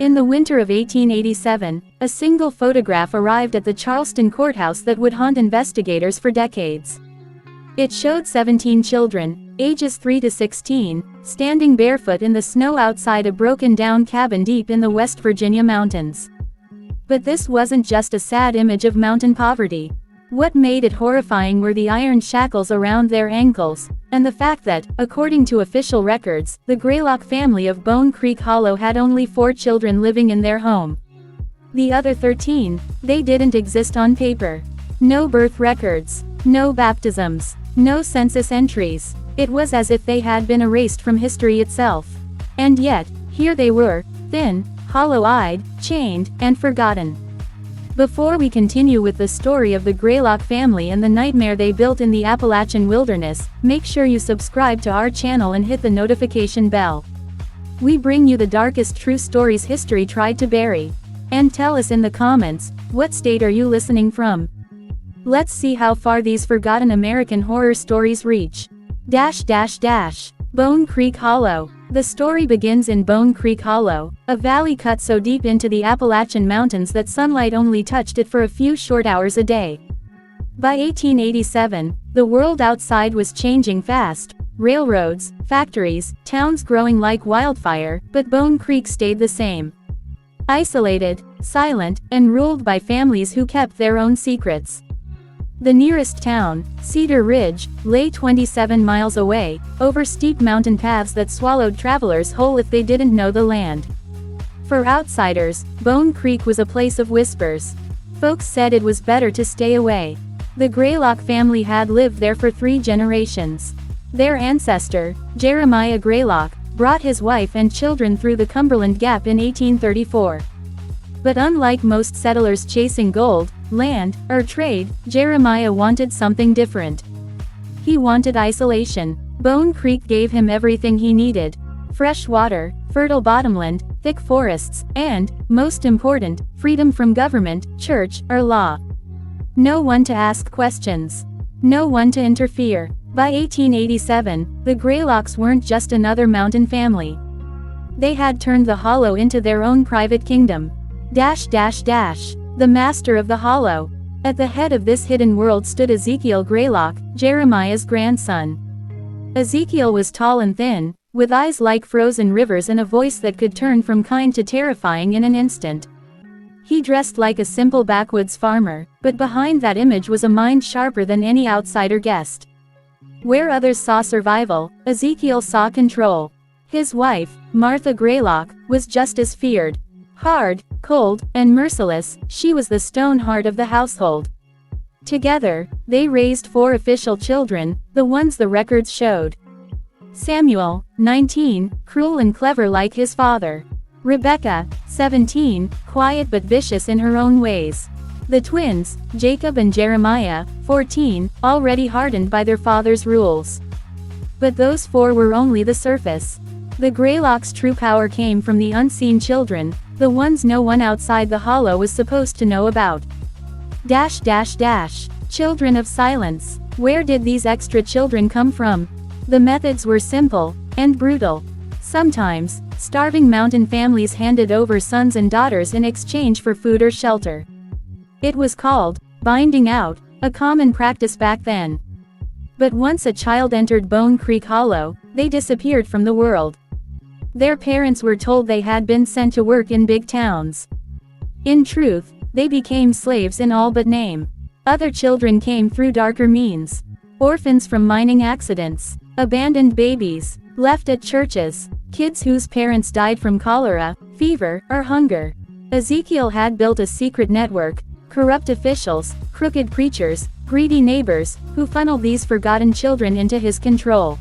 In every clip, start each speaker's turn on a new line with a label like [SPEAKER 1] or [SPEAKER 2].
[SPEAKER 1] In the winter of 1887, a single photograph arrived at the Charleston courthouse that would haunt investigators for decades. It showed 17 children, ages 3 to 16, standing barefoot in the snow outside a broken-down cabin deep in the West Virginia mountains. But this wasn't just a sad image of mountain poverty. What made it horrifying were the iron shackles around their ankles, and the fact that, according to official records, the Greylock family of Bone Creek Hollow had only 4 children living in their home. The other 13, they didn't exist on paper. No birth records, no baptisms, no census entries. It was as if they had been erased from history itself. And yet, here they were, thin, hollow-eyed, chained, and forgotten. Before we continue with the story of the Greylock family and the nightmare they built in the Appalachian wilderness, make sure you subscribe to our channel and hit the notification bell. We bring you the darkest true stories history tried to bury. And tell us in the comments, what state are you listening from? Let's see how far these forgotten American horror stories reach. Bone Creek Hollow. The story begins in Bone Creek Hollow, a valley cut so deep into the Appalachian Mountains that sunlight only touched it for a few short hours a day. By 1887, the world outside was changing fast. Railroads, factories, towns growing like wildfire, but Bone Creek stayed the same. Isolated, silent, and ruled by families who kept their own secrets. The nearest town, Cedar Ridge, lay 27 miles away, over steep mountain paths that swallowed travelers whole if they didn't know the land. For outsiders, Bone Creek was a place of whispers. Folks said it was better to stay away. The Greylock family had lived there for 3 generations. Their ancestor, Jeremiah Greylock, brought his wife and children through the Cumberland Gap in 1834. But unlike most settlers chasing gold, land, or trade, Jeremiah wanted something different. He wanted isolation. Bone Creek gave him everything he needed: fresh water, fertile bottomland, thick forests, and, most important, freedom from government, church, or law. No one to ask questions. No one to interfere. By 1887, the Greylocks weren't just another mountain family. They had turned the Hollow into their own private kingdom. The master of the Hollow. At the head of this hidden world stood Ezekiel Greylock, Jeremiah's grandson. Ezekiel was tall and thin, with eyes like frozen rivers and a voice that could turn from kind to terrifying in an instant. He dressed like a simple backwoods farmer, but behind that image was a mind sharper than any outsider guessed. Where others saw survival, Ezekiel saw control. His wife, Martha Greylock, was just as feared. Hard, cold, and merciless, she was the stone heart of the household. Together, they raised 4 official children, the ones the records showed. Samuel, 19, cruel and clever like his father. Rebecca, 17, quiet but vicious in her own ways. The twins, Jacob and Jeremiah, 14, already hardened by their father's rules. But those 4 were only the surface. The Greylocks' true power came from the unseen children, the ones no one outside the Hollow was supposed to know about. Children of silence. Where did these extra children come from? The methods were simple and brutal. Sometimes, starving mountain families handed over sons and daughters in exchange for food or shelter. It was called binding out, a common practice back then. But once a child entered Bone Creek Hollow, they disappeared from the world. Their parents were told they had been sent to work in big towns. In truth, they became slaves in all but name. Other children came through darker means. Orphans from mining accidents, abandoned babies, left at churches, kids whose parents died from cholera, fever, or hunger. Ezekiel had built a secret network: corrupt officials, crooked preachers, greedy neighbors, who funneled these forgotten children into his control.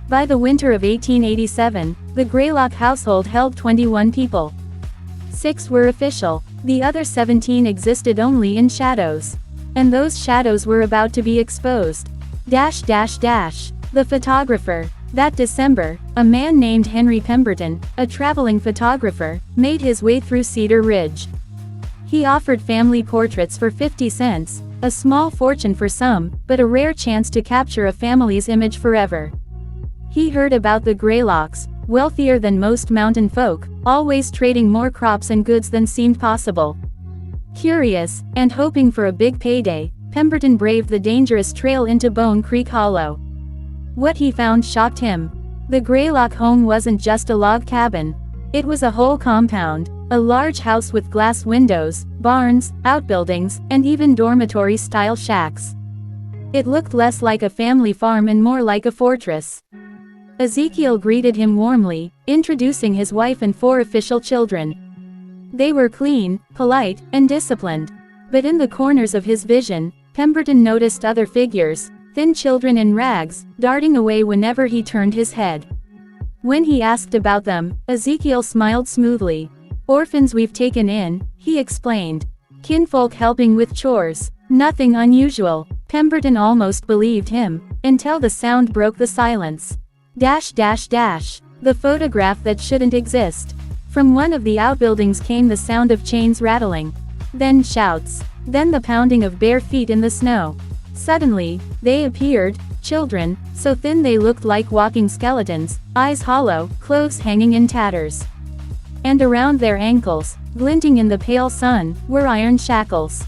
[SPEAKER 1] By the winter of 1887, the Greylock household held 21 people. 6 were official, the other 17 existed only in shadows. And those shadows were about to be exposed. The photographer. That December, a man named Henry Pemberton, a traveling photographer, made his way through Cedar Ridge. He offered family portraits for 50 cents, a small fortune for some, but a rare chance to capture a family's image forever. He heard about the Greylocks, wealthier than most mountain folk, always trading more crops and goods than seemed possible. Curious, and hoping for a big payday, Pemberton braved the dangerous trail into Bone Creek Hollow. What he found shocked him. The Greylock home wasn't just a log cabin. It was a whole compound, a large house with glass windows, barns, outbuildings, and even dormitory-style shacks. It looked less like a family farm and more like a fortress. Ezekiel greeted him warmly, introducing his wife and 4 official children. They were clean, polite, and disciplined. But in the corners of his vision, Pemberton noticed other figures, thin children in rags, darting away whenever he turned his head. When he asked about them, Ezekiel smiled smoothly. "Orphans we've taken in," he explained. "Kinfolk helping with chores. Nothing unusual." Pemberton almost believed him, until the sound broke the silence. The photograph that shouldn't exist. From one of the outbuildings came the sound of chains rattling. Then shouts. Then the pounding of bare feet in the snow. Suddenly, they appeared, children, so thin they looked like walking skeletons, eyes hollow, clothes hanging in tatters. And around their ankles, glinting in the pale sun, were iron shackles.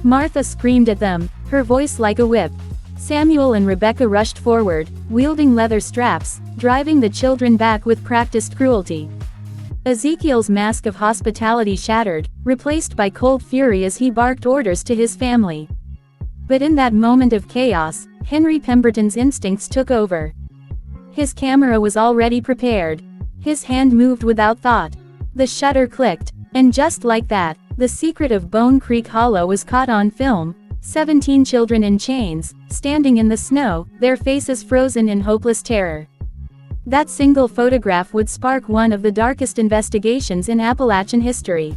[SPEAKER 1] Martha screamed at them, her voice like a whip. Samuel and Rebecca rushed forward, wielding leather straps, driving the children back with practiced cruelty. Ezekiel's mask of hospitality shattered, replaced by cold fury as he barked orders to his family. But in that moment of chaos, Henry Pemberton's instincts took over. His camera was already prepared. His hand moved without thought. The shutter clicked, and just like that, the secret of Bone Creek Hollow was caught on film. 17 children in chains, standing in the snow, their faces frozen in hopeless terror. That single photograph would spark one of the darkest investigations in Appalachian history.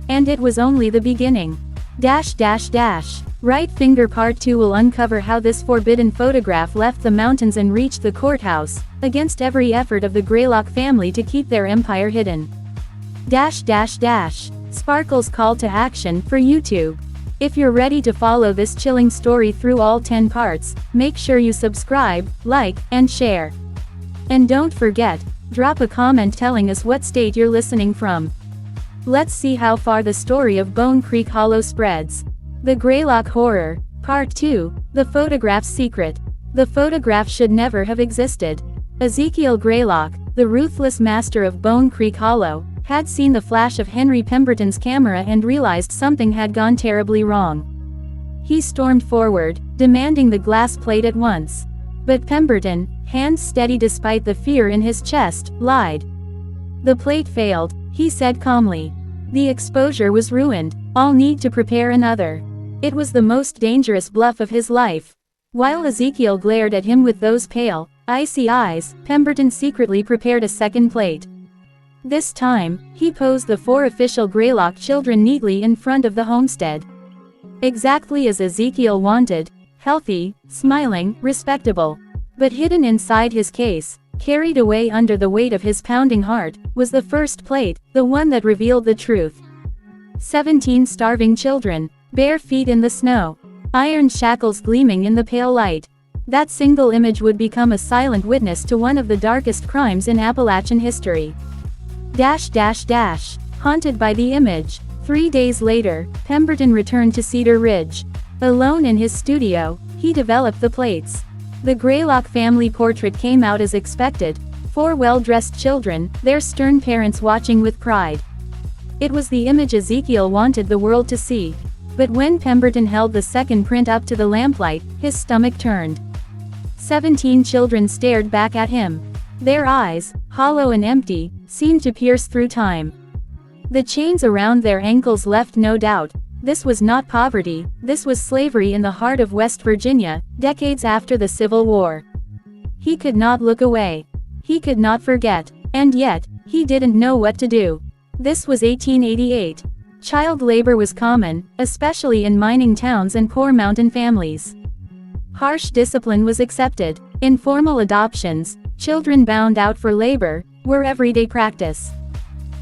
[SPEAKER 1] And it was only the beginning. Right Finger Part 2 will uncover how this forbidden photograph left the mountains and reached the courthouse, against every effort of the Greylock family to keep their empire hidden. Sparkle's call to action for YouTube. If you're ready to follow this chilling story through all 10 parts, make sure you subscribe, like, and share. And don't forget, drop a comment telling us what state you're listening from. Let's see how far the story of Bone Creek Hollow spreads. The Greylock Horror, Part 2, The Photograph's Secret. The photograph should never have existed. Ezekiel Greylock, the ruthless master of Bone Creek Hollow, had seen the flash of Henry Pemberton's camera and realized something had gone terribly wrong. He stormed forward, demanding the glass plate at once. But Pemberton, hands steady despite the fear in his chest, lied. "The plate failed," he said calmly. "The exposure was ruined. I'll need to prepare another." It was the most dangerous bluff of his life. While Ezekiel glared at him with those pale, icy eyes, Pemberton secretly prepared a second plate. This time, he posed the 4 official Greylock children neatly in front of the homestead. Exactly as Ezekiel wanted, healthy, smiling, respectable. But hidden inside his case, carried away under the weight of his pounding heart, was the first plate, the one that revealed the truth. 17 starving children, bare feet in the snow, iron shackles gleaming in the pale light. That single image would become a silent witness to one of the darkest crimes in Appalachian history. Haunted by the image, 3 days later, Pemberton returned to Cedar Ridge. Alone in his studio, he developed the plates. The Greylock family portrait came out as expected, 4 well-dressed children, their stern parents watching with pride. It was the image Ezekiel wanted the world to see. But when Pemberton held the second print up to the lamplight, his stomach turned. 17 children stared back at him. Their eyes, hollow and empty, seemed to pierce through time. The chains around their ankles left no doubt. This was not poverty, this was slavery in the heart of West Virginia, decades after the Civil War. He could not look away. He could not forget. And yet, he didn't know what to do. This was 1888. Child labor was common, especially in mining towns and poor mountain families. Harsh discipline was accepted. Informal adoptions, children bound out for labor, were everyday practice.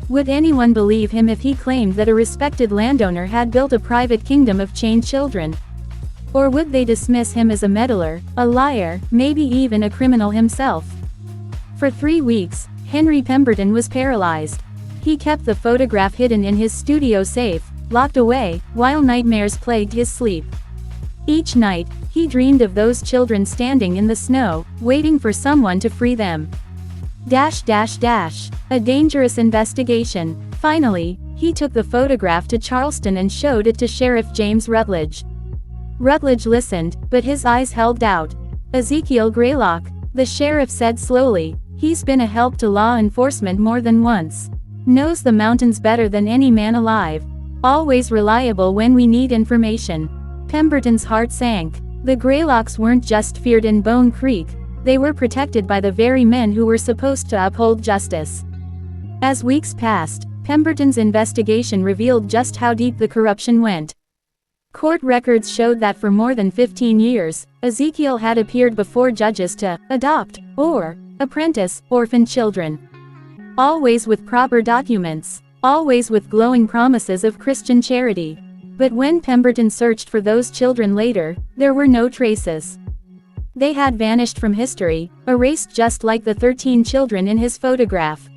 [SPEAKER 1] Would anyone believe him if he claimed that a respected landowner had built a private kingdom of chained children? Or would they dismiss him as a meddler, a liar, maybe even a criminal himself? For 3 weeks, Henry Pemberton was paralyzed. He kept the photograph hidden in his studio safe, locked away, while nightmares plagued his sleep. Each night, he dreamed of those children standing in the snow, waiting for someone to free them. A dangerous investigation. Finally, he took the photograph to Charleston and showed it to Sheriff James Rutledge. Rutledge listened, but his eyes held doubt. Ezekiel Greylock, the sheriff said slowly, he's been a help to law enforcement more than once. Knows the mountains better than any man alive. Always reliable when we need information. Pemberton's heart sank. The Greylocks weren't just feared in Bone Creek, they were protected by the very men who were supposed to uphold justice. As weeks passed, Pemberton's investigation revealed just how deep the corruption went. Court records showed that for more than 15 years, Ezekiel had appeared before judges to adopt or apprentice orphan children. Always with proper documents, always with glowing promises of Christian charity. But when Pemberton searched for those children later, there were no traces. They had vanished from history, erased just like the 13 children in his photograph.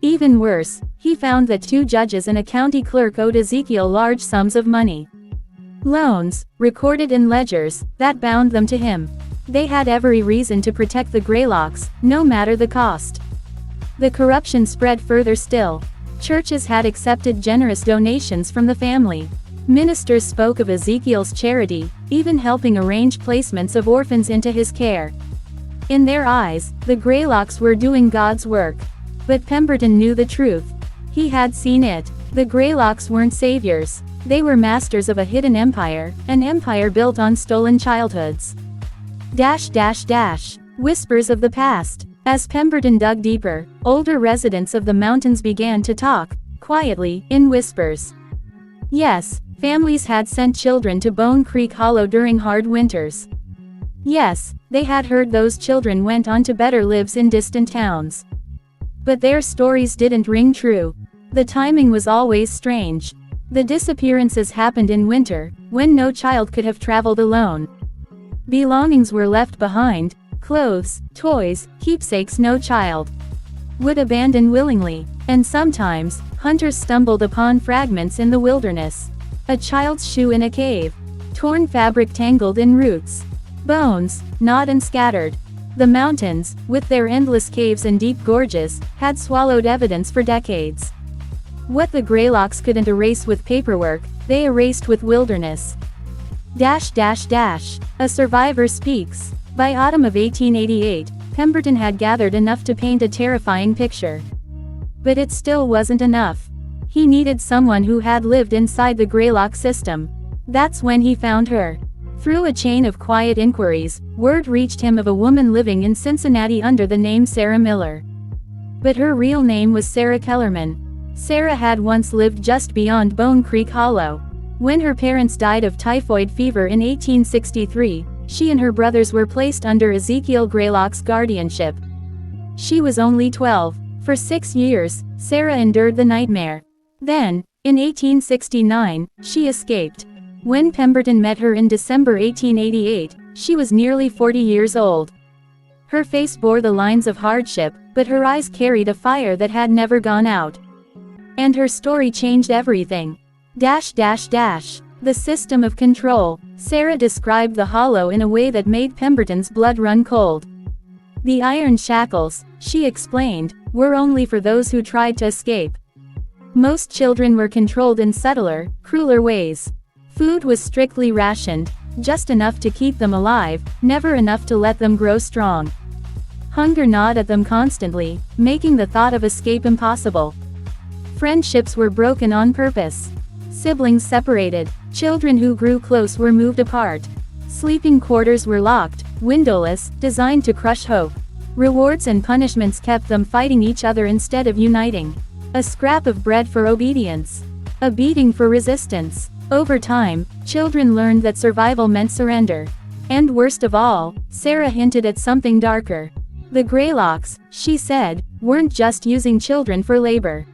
[SPEAKER 1] Even worse, he found that 2 judges and a county clerk owed Ezekiel large sums of money. Loans, recorded in ledgers, that bound them to him. They had every reason to protect the Greylocks, no matter the cost. The corruption spread further still. Churches had accepted generous donations from the family. Ministers spoke of Ezekiel's charity, even helping arrange placements of orphans into his care. In their eyes, the Greylocks were doing God's work. But Pemberton knew the truth. He had seen it. The Greylocks weren't saviors. They were masters of a hidden empire, an empire built on stolen childhoods. Whispers of the past. As Pemberton dug deeper, older residents of the mountains began to talk, quietly, in whispers. Yes, families had sent children to Bone Creek Hollow during hard winters. Yes, they had heard those children went on to better lives in distant towns. But their stories didn't ring true. The timing was always strange. The disappearances happened in winter, when no child could have traveled alone. Belongings were left behind, clothes, toys, keepsakes no child would abandon willingly. And sometimes, hunters stumbled upon fragments in the wilderness. A child's shoe in a cave. Torn fabric tangled in roots. Bones, gnawed and scattered. The mountains, with their endless caves and deep gorges, had swallowed evidence for decades. What the Greylocks couldn't erase with paperwork, they erased with wilderness. A survivor speaks. By autumn of 1888, Pemberton had gathered enough to paint a terrifying picture. But it still wasn't enough. He needed someone who had lived inside the Greylock system. That's when he found her. Through a chain of quiet inquiries, word reached him of a woman living in Cincinnati under the name Sarah Miller. But her real name was Sarah Kellerman. Sarah had once lived just beyond Bone Creek Hollow. When her parents died of typhoid fever in 1863, she and her brothers were placed under Ezekiel Greylock's guardianship. She was only 12. For 6 years, Sarah endured the nightmare. Then, in 1869, she escaped. When Pemberton met her in December 1888, she was nearly 40 years old. Her face bore the lines of hardship, but her eyes carried a fire that had never gone out. And her story changed everything. The system of control. Sarah described the hollow in a way that made Pemberton's blood run cold. The iron shackles, she explained, were only for those who tried to escape. Most children were controlled in subtler, crueler ways. Food was strictly rationed, just enough to keep them alive, never enough to let them grow strong. Hunger gnawed at them constantly, making the thought of escape impossible. Friendships were broken on purpose. Siblings separated. Children who grew close were moved apart. Sleeping quarters were locked, windowless, designed to crush hope. Rewards and punishments kept them fighting each other instead of uniting. A scrap of bread for obedience. A beating for resistance. Over time, children learned that survival meant surrender. And worst of all, Sarah hinted at something darker. The Greylocks, she said, weren't just using children for labor.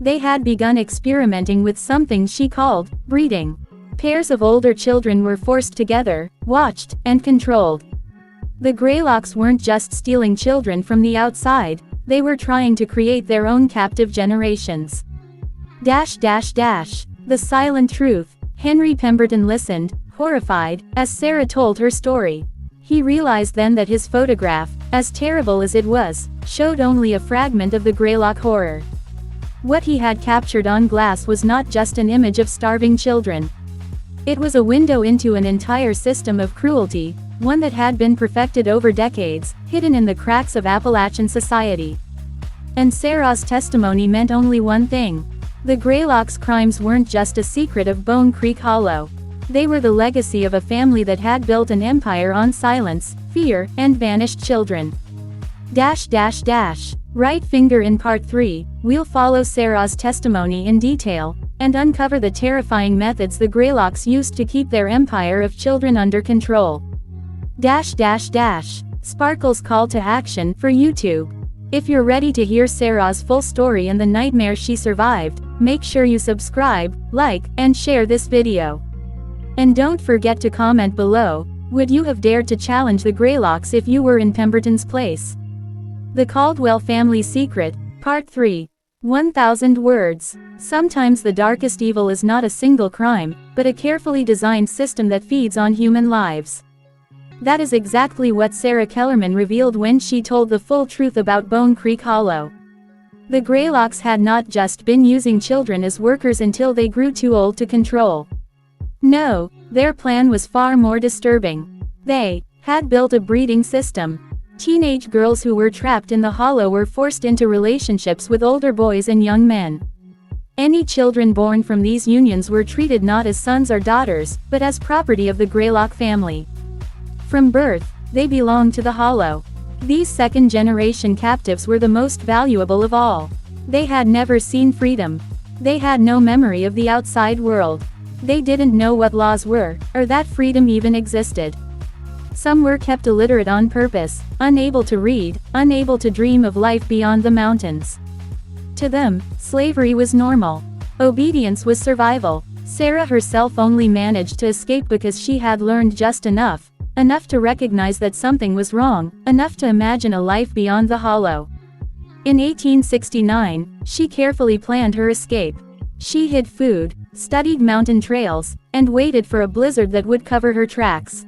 [SPEAKER 1] They had begun experimenting with something she called breeding. Pairs of older children were forced together, watched, and controlled. The Greylocks weren't just stealing children from the outside, They were trying to create their own captive generations. The silent truth. Henry Pemberton listened, horrified, as Sarah told her story. He realized then that his photograph, as terrible as it was, showed only a fragment of the Greylock horror. What he had captured on glass was not just an image of starving children. It was a window into an entire system of cruelty, one that had been perfected over decades, hidden in the cracks of Appalachian society. And Sarah's testimony meant only one thing. The Greylocks' crimes weren't just a secret of Bone Creek Hollow. They were the legacy of a family that had built an empire on silence, fear, and vanished children. Right finger in part 3, we'll follow Sarah's testimony in detail, and uncover the terrifying methods the Greylocks used to keep their empire of children under control. Sparkle's call to action for YouTube. If you're ready to hear Sarah's full story and the nightmare she survived, make sure you subscribe, like, and share this video. And don't forget to comment below, would you have dared to challenge the Greylocks if you were in Pemberton's place? The Caldwell Family Secret, Part 3. 1,000 words. Sometimes the darkest evil is not a single crime, but a carefully designed system that feeds on human lives. That is exactly what Sarah Kellerman revealed when she told the full truth about Bone Creek Hollow. The Greylocks had not just been using children as workers until they grew too old to control. No, their plan was far more disturbing. They had built a breeding system. Teenage girls who were trapped in the hollow were forced into relationships with older boys and young men. Any children born from these unions were treated not as sons or daughters, but as property of the Greylock family. From birth, they belonged to the hollow. These second-generation captives were the most valuable of all. They had never seen freedom. They had no memory of the outside world. They didn't know what laws were, or that freedom even existed. Some were kept illiterate on purpose, unable to read, unable to dream of life beyond the mountains. To them, slavery was normal. Obedience was survival. Sarah herself only managed to escape because she had learned just enough to recognize that something was wrong, enough to imagine a life beyond the hollow. In 1869, she carefully planned her escape. She hid food, studied mountain trails, and waited for a blizzard that would cover her tracks.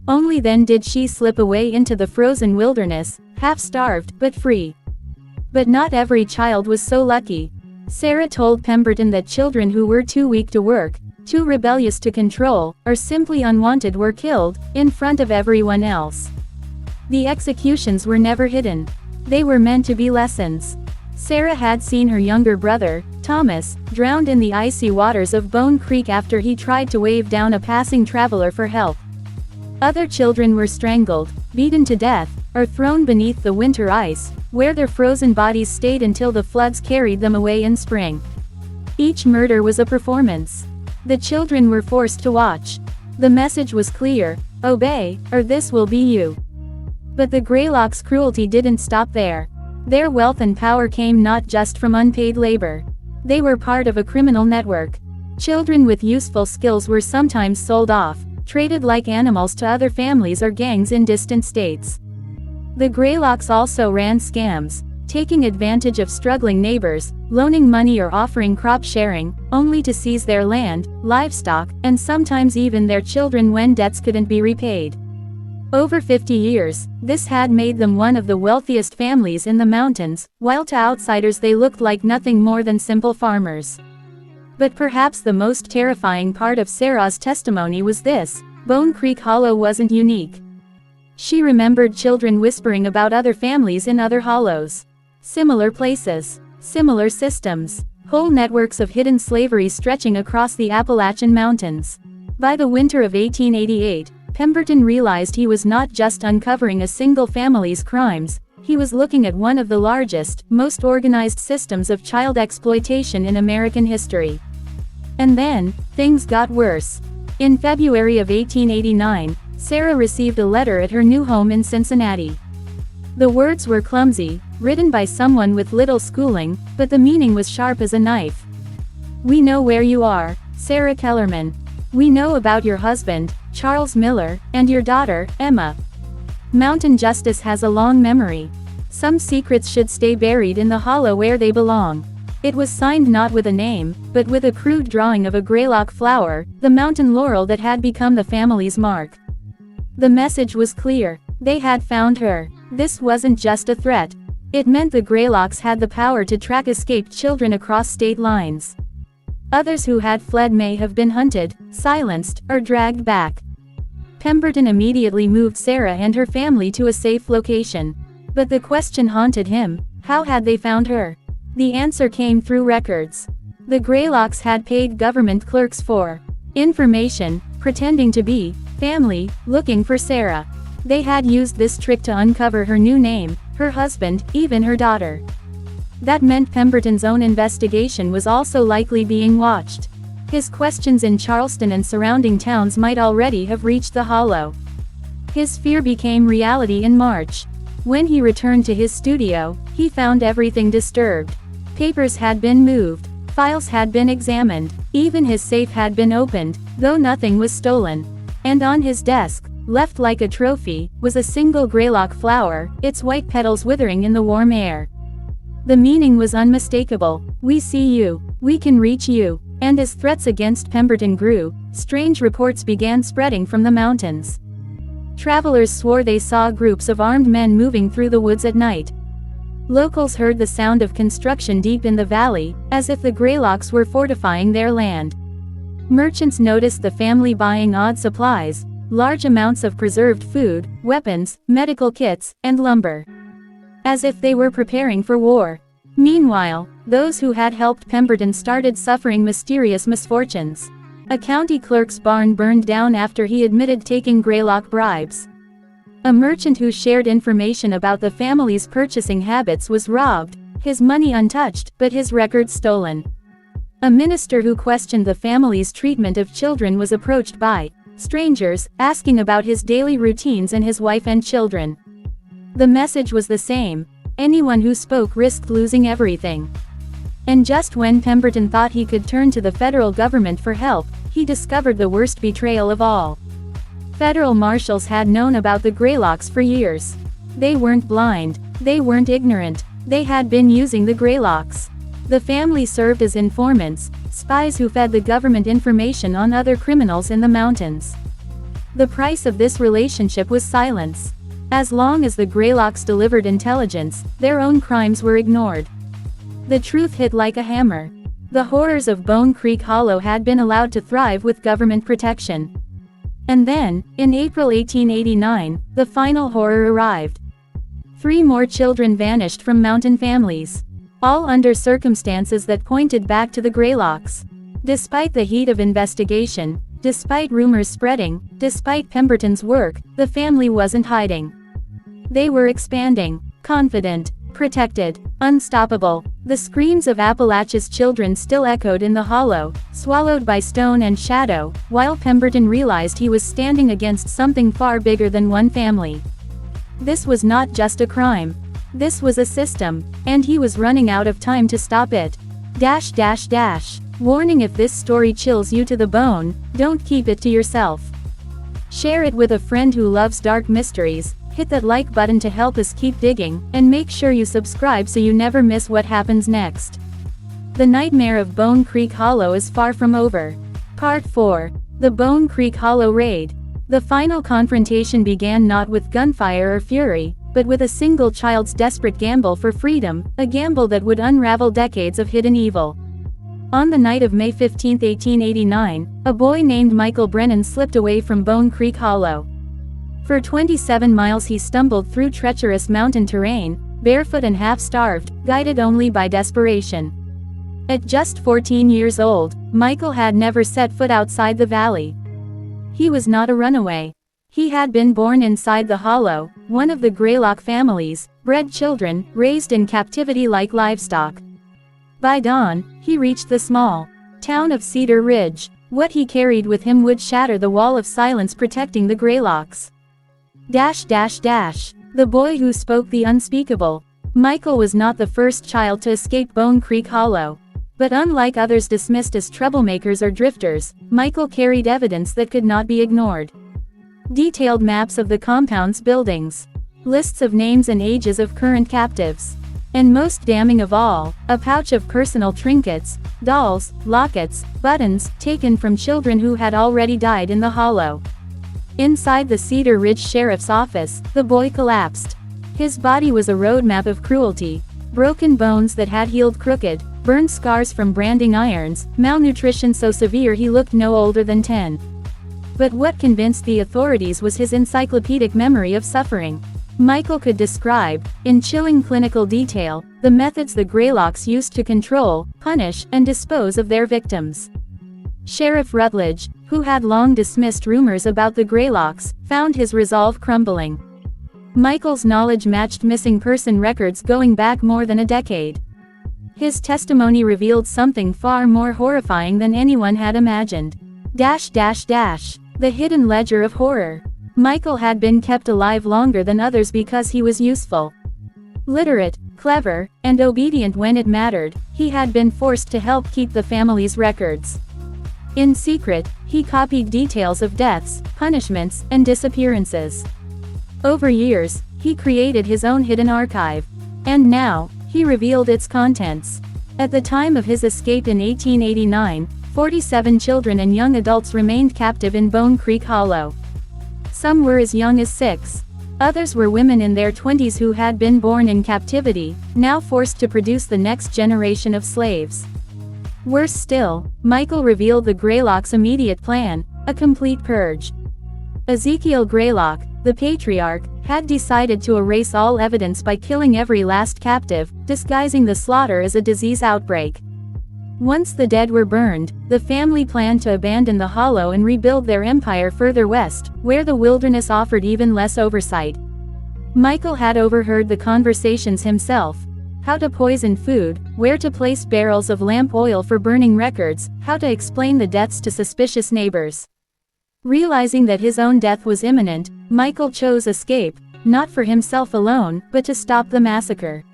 [SPEAKER 1] Only then did she slip away into the frozen wilderness, half-starved, but free. But not every child was so lucky. Sarah told Pemberton that children who were too weak to work, too rebellious to control, or simply unwanted were killed, in front of everyone else. The executions were never hidden. They were meant to be lessons. Sarah had seen her younger brother, Thomas, drowned in the icy waters of Bone Creek after he tried to wave down a passing traveler for help. Other children were strangled, beaten to death, or thrown beneath the winter ice, where their frozen bodies stayed until the floods carried them away in spring. Each murder was a performance. The children were forced to watch. The message was clear: obey, or this will be you. But the Greylocks' cruelty didn't stop there. Their wealth and power came not just from unpaid labor. They were part of a criminal network. Children with useful skills were sometimes sold off, traded like animals to other families or gangs in distant states. The Greylocks also ran scams, taking advantage of struggling neighbors, loaning money or offering crop sharing, only to seize their land, livestock, and sometimes even their children when debts couldn't be repaid. Over 50 years, this had made them one of the wealthiest families in the mountains, while to outsiders they looked like nothing more than simple farmers. But perhaps the most terrifying part of Sarah's testimony was this: Bone Creek Hollow wasn't unique. She remembered children whispering about other families in other hollows. Similar places, similar systems, whole networks of hidden slavery stretching across the Appalachian Mountains. By the winter of 1888, Pemberton realized he was not just uncovering a single family's crimes, he was looking at one of the largest, most organized systems of child exploitation in American history. And then, things got worse. In February of 1889, Sarah received a letter at her new home in Cincinnati. The words were clumsy, written by someone with little schooling, but the meaning was sharp as a knife. "We know where you are, Sarah Kellerman. We know about your husband, Charles Miller, and your daughter, Emma. Mountain Justice has a long memory. Some secrets should stay buried in the hollow where they belong. It was signed not with a name, but with a crude drawing of a greylock flower, the mountain laurel that had become the family's mark. The message was clear. They had found her. This wasn't just a threat. It meant the Greylocks had the power to track escaped children across state lines. Others who had fled may have been hunted, silenced, or dragged back. Pemberton immediately moved Sarah and her family to a safe location. But the question haunted him: how had they found her? The answer came through records. The Greylocks had paid government clerks for information, pretending to be family, looking for Sarah. They had used this trick to uncover her new name, her husband, even her daughter. That meant Pemberton's own investigation was also likely being watched. His questions in Charleston and surrounding towns might already have reached the hollow. His fear became reality in March. When he returned to his studio, he found everything disturbed. Papers had been moved, files had been examined, even his safe had been opened, though nothing was stolen. And on his desk, left like a trophy, was a single greylock flower, its white petals withering in the warm air. The meaning was unmistakable: we see you, we can reach you. And as threats against Pemberton grew, strange reports began spreading from the mountains. Travelers swore they saw groups of armed men moving through the woods at night. Locals heard the sound of construction deep in the valley, as if the Greylocks were fortifying their land. Merchants noticed the family buying odd supplies, large amounts of preserved food, weapons, medical kits, and lumber. As if they were preparing for war. Meanwhile, those who had helped Pemberton started suffering mysterious misfortunes. A county clerk's barn burned down after he admitted taking Greylock bribes. A merchant who shared information about the family's purchasing habits was robbed, his money untouched, but his records stolen. A minister who questioned the family's treatment of children was approached by strangers, asking about his daily routines and his wife and children. The message was the same: anyone who spoke risked losing everything. And just when Pemberton thought he could turn to the federal government for help, he discovered the worst betrayal of all. Federal marshals had known about the Greylocks for years. They weren't blind, they weren't ignorant, they had been using the Greylocks. The family served as informants, spies who fed the government information on other criminals in the mountains. The price of this relationship was silence. As long as the Greylocks delivered intelligence, their own crimes were ignored. The truth hit like a hammer. The horrors of Bone Creek Hollow had been allowed to thrive with government protection. And then, in April 1889, the final horror arrived. 3 more children vanished from mountain families. All under circumstances that pointed back to the Greylocks. Despite the heat of investigation, despite rumors spreading, despite Pemberton's work, the family wasn't hiding. They were expanding, confident, protected, unstoppable. The screams of Appalachia's children still echoed in the hollow, swallowed by stone and shadow, while Pemberton realized he was standing against something far bigger than one family. This was not just a crime. This was a system, and he was running out of time to stop it. Warning: if this story chills you to the bone, don't keep it to yourself. Share it with a friend who loves dark mysteries. Hit that like button to help us keep digging, and make sure you subscribe so you never miss what happens next. The nightmare of Bone Creek Hollow is far from over. Part 4. The Bone Creek Hollow Raid. The final confrontation began not with gunfire or fury, but with a single child's desperate gamble for freedom, a gamble that would unravel decades of hidden evil. On the night of May 15, 1889, a boy named Michael Brennan slipped away from Bone Creek Hollow. For 27 miles he stumbled through treacherous mountain terrain, barefoot and half-starved, guided only by desperation. At just 14 years old, Michael had never set foot outside the valley. He was not a runaway. He had been born inside the hollow, one of the Greylock families, bred children, raised in captivity like livestock. By dawn, he reached the small town of Cedar Ridge. What he carried with him would shatter the wall of silence protecting the Greylocks. The boy who spoke the unspeakable. Michael was not the first child to escape Bone Creek Hollow. But unlike others dismissed as troublemakers or drifters, Michael carried evidence that could not be ignored. Detailed maps of the compound's buildings. lists of names and ages of current captives. And most damning of all, a pouch of personal trinkets, dolls, lockets, buttons, taken from children who had already died in the hollow. Inside the Cedar Ridge Sheriff's Office, the boy collapsed. His body was a roadmap of cruelty. Broken bones that had healed crooked, burned scars from branding irons, malnutrition so severe he looked no older than 10. But what convinced the authorities was his encyclopedic memory of suffering. Michael could describe, in chilling clinical detail, the methods the Greylocks used to control, punish, and dispose of their victims. Sheriff Rutledge, who had long dismissed rumors about the Greylocks, found his resolve crumbling. Michael's knowledge matched missing person records going back more than a decade. His testimony revealed something far more horrifying than anyone had imagined. The hidden ledger of horror. Michael had been kept alive longer than others because he was useful. Literate, clever, and obedient when it mattered, he had been forced to help keep the family's records. In secret, he copied details of deaths, punishments, and disappearances. Over years, he created his own hidden archive. And now, he revealed its contents. At the time of his escape in 1889, 47 children and young adults remained captive in Bone Creek Hollow. Some were as young as 6. Others were women in their 20s who had been born in captivity, now forced to produce the next generation of slaves. Worse still, Michael revealed the Greylocks' immediate plan, a complete purge. Ezekiel Greylock, the patriarch, had decided to erase all evidence by killing every last captive, disguising the slaughter as a disease outbreak. Once the dead were burned, the family planned to abandon the hollow and rebuild their empire further west, where the wilderness offered even less oversight. Michael had overheard the conversations himself. How to poison food, where to place barrels of lamp oil for burning records, how to explain the deaths to suspicious neighbors. Realizing that his own death was imminent, Michael chose escape, not for himself alone, but to stop the massacre.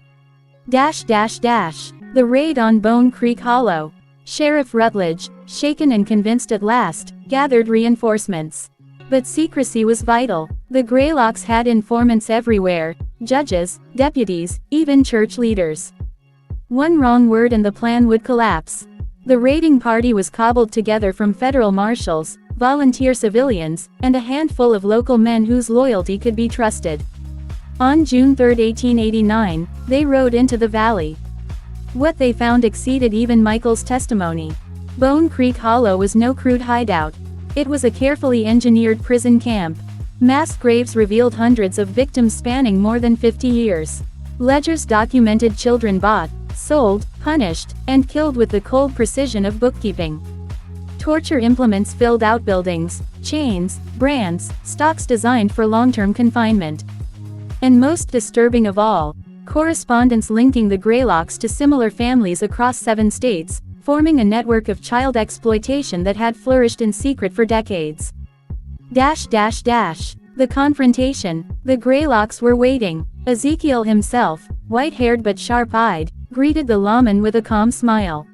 [SPEAKER 1] The raid on Bone Creek Hollow. Sheriff Rutledge, shaken and convinced at last, gathered reinforcements. But secrecy was vital. The Greylocks had informants everywhere, judges, deputies, even church leaders. One wrong word and the plan would collapse. The raiding party was cobbled together from federal marshals, volunteer civilians, and a handful of local men whose loyalty could be trusted. On June 3, 1889, they rode into the valley. What they found exceeded even Michael's testimony. Bone Creek Hollow was no crude hideout. It was a carefully engineered prison camp. Mass graves revealed hundreds of victims spanning more than 50 years. Ledgers documented children bought, sold, punished, and killed with the cold precision of bookkeeping. Torture implements filled outbuildings, chains, brands, stocks designed for long-term confinement. And most disturbing of all, correspondence linking the Greylocks to similar families across 7 states, forming a network of child exploitation that had flourished in secret for decades. The confrontation. The Greylocks were waiting. Ezekiel himself, white-haired but sharp-eyed, greeted the lawman with a calm smile.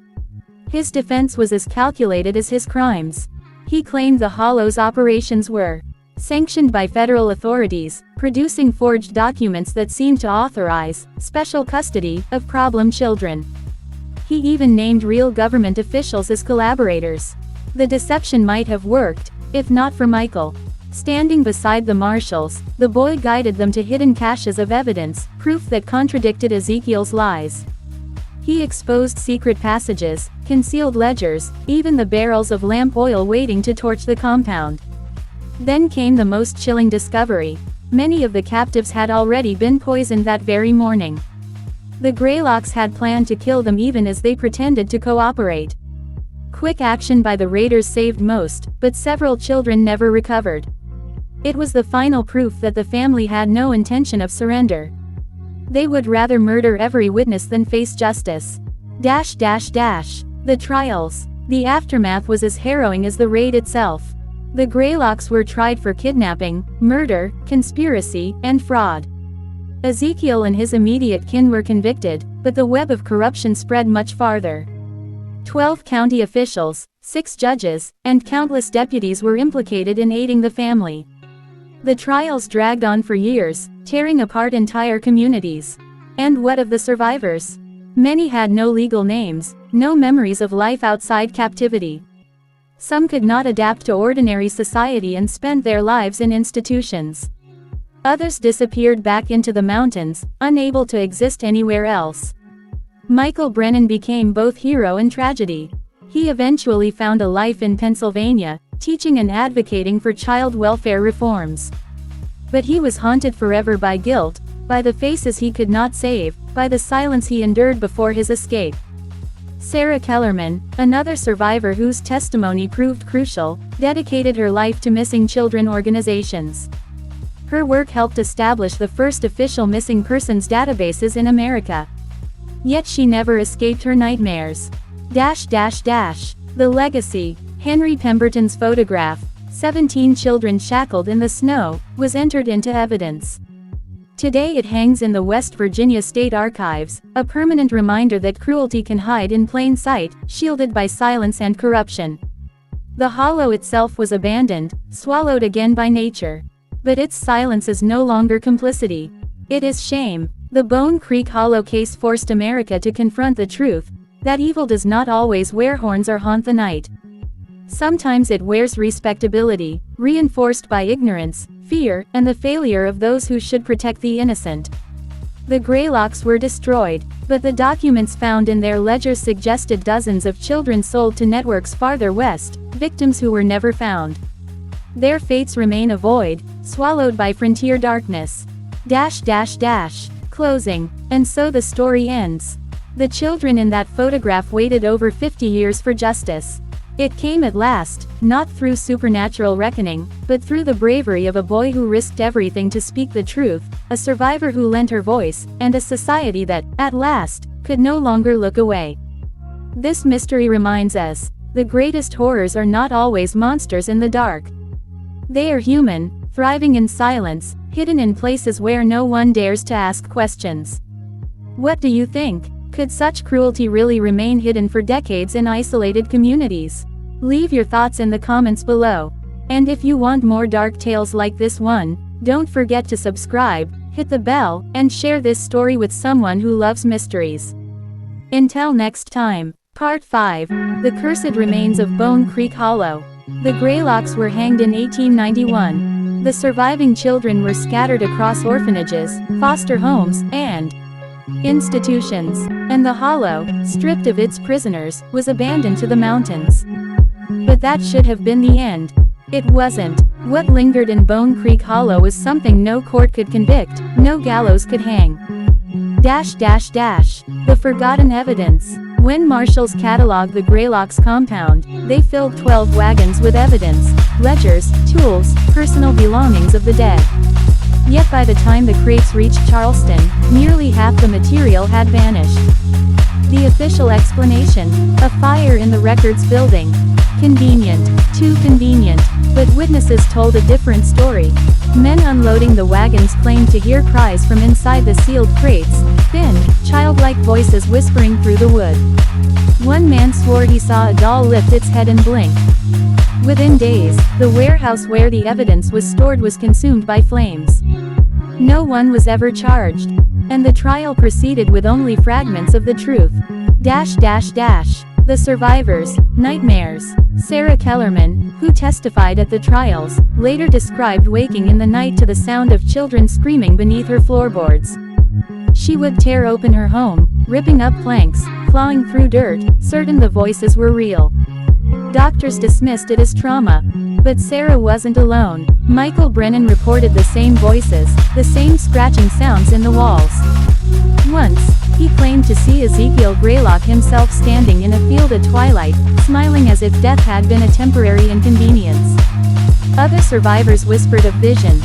[SPEAKER 1] His defense was as calculated as his crimes. He claimed the Hollow's operations were sanctioned by federal authorities, producing forged documents that seemed to authorize special custody of problem children. He even named real government officials as collaborators. The deception might have worked, if not for Michael. Standing beside the marshals, the boy guided them to hidden caches of evidence, proof that contradicted Ezekiel's lies. He exposed secret passages, concealed ledgers, even the barrels of lamp oil waiting to torch the compound. Then came the most chilling discovery. Many of the captives had already been poisoned that very morning. The Greylocks had planned to kill them even as they pretended to cooperate. Quick action by the raiders saved most, but several children never recovered. It was the final proof that the family had no intention of surrender. They would rather murder every witness than face justice. The trials. The aftermath was as harrowing as the raid itself. The Greylocks were tried for kidnapping, murder, conspiracy, and fraud. Ezekiel and his immediate kin were convicted, but the web of corruption spread much farther. 12 county officials, 6 judges, and countless deputies were implicated in aiding the family. The trials dragged on for years, tearing apart entire communities. And what of the survivors? Many had no legal names, no memories of life outside captivity. Some could not adapt to ordinary society and spent their lives in institutions. Others disappeared back into the mountains, unable to exist anywhere else. Michael Brennan became both hero and tragedy. He eventually found a life in Pennsylvania, teaching and advocating for child welfare reforms. But he was haunted forever by guilt, by the faces he could not save, by the silence he endured before his escape. Sarah Kellerman, another survivor whose testimony proved crucial, dedicated her life to missing children organizations. Her work helped establish the first official missing persons databases in America. Yet she never escaped her nightmares. The legacy. Henry Pemberton's photograph, 17 children shackled in the snow, was entered into evidence. Today it hangs in the West Virginia State Archives, a permanent reminder that cruelty can hide in plain sight, shielded by silence and corruption. The hollow itself was abandoned, swallowed again by nature. But its silence is no longer complicity. It is shame. The Bone Creek Hollow case forced America to confront the truth, that evil does not always wear horns or haunt the night. Sometimes it wears respectability, reinforced by ignorance, fear, and the failure of those who should protect the innocent. The Greylocks were destroyed, but the documents found in their ledgers suggested dozens of children sold to networks farther west, victims who were never found. Their fates remain a void, swallowed by frontier darkness. Closing. And so the story ends. The children in that photograph waited over 50 years for justice. It came at last, not through supernatural reckoning, but through the bravery of a boy who risked everything to speak the truth, a survivor who lent her voice, and a society that, at last, could no longer look away. This mystery reminds us, the greatest horrors are not always monsters in the dark. They are human, thriving in silence, hidden in places where no one dares to ask questions. What do you think? Could such cruelty really remain hidden for decades in isolated communities? Leave your thoughts in the comments below. And if you want more dark tales like this one, don't forget to subscribe, hit the bell, and share this story with someone who loves mysteries. Until next time. Part 5. The Cursed Remains of Bone Creek Hollow. The Greylocks were hanged in 1891. The surviving children were scattered across orphanages, foster homes, and institutions. And the hollow, stripped of its prisoners, was abandoned to the mountains. But that should have been the end. It wasn't. What lingered in Bone Creek Hollow was something no court could convict, no gallows could hang. The forgotten evidence. When marshals cataloged the Greylocks compound, they filled 12 wagons with evidence, ledgers, tools, personal belongings of the dead. Yet by the time the crates reached Charleston, nearly half the material had vanished. The official explanation: a fire in the records building. Convenient. Too convenient. But witnesses told a different story. Men unloading the wagons claimed to hear cries from inside the sealed crates, thin, childlike voices whispering through the wood. One man swore he saw a doll lift its head and blink. Within days, the warehouse where the evidence was stored was consumed by flames. No one was ever charged. And the trial proceeded with only fragments of the truth. The survivors' nightmares. Sarah Kellerman, who testified at the trials, later described waking in the night to the sound of children screaming beneath her floorboards. She would tear open her home, ripping up planks, clawing through dirt, certain the voices were real. Doctors dismissed it as trauma. But Sarah wasn't alone. Michael Brennan reported the same voices, the same scratching sounds in the walls. Once, he claimed to see Ezekiel Greylock himself standing in a field at twilight, smiling as if death had been a temporary inconvenience. Other survivors whispered of visions,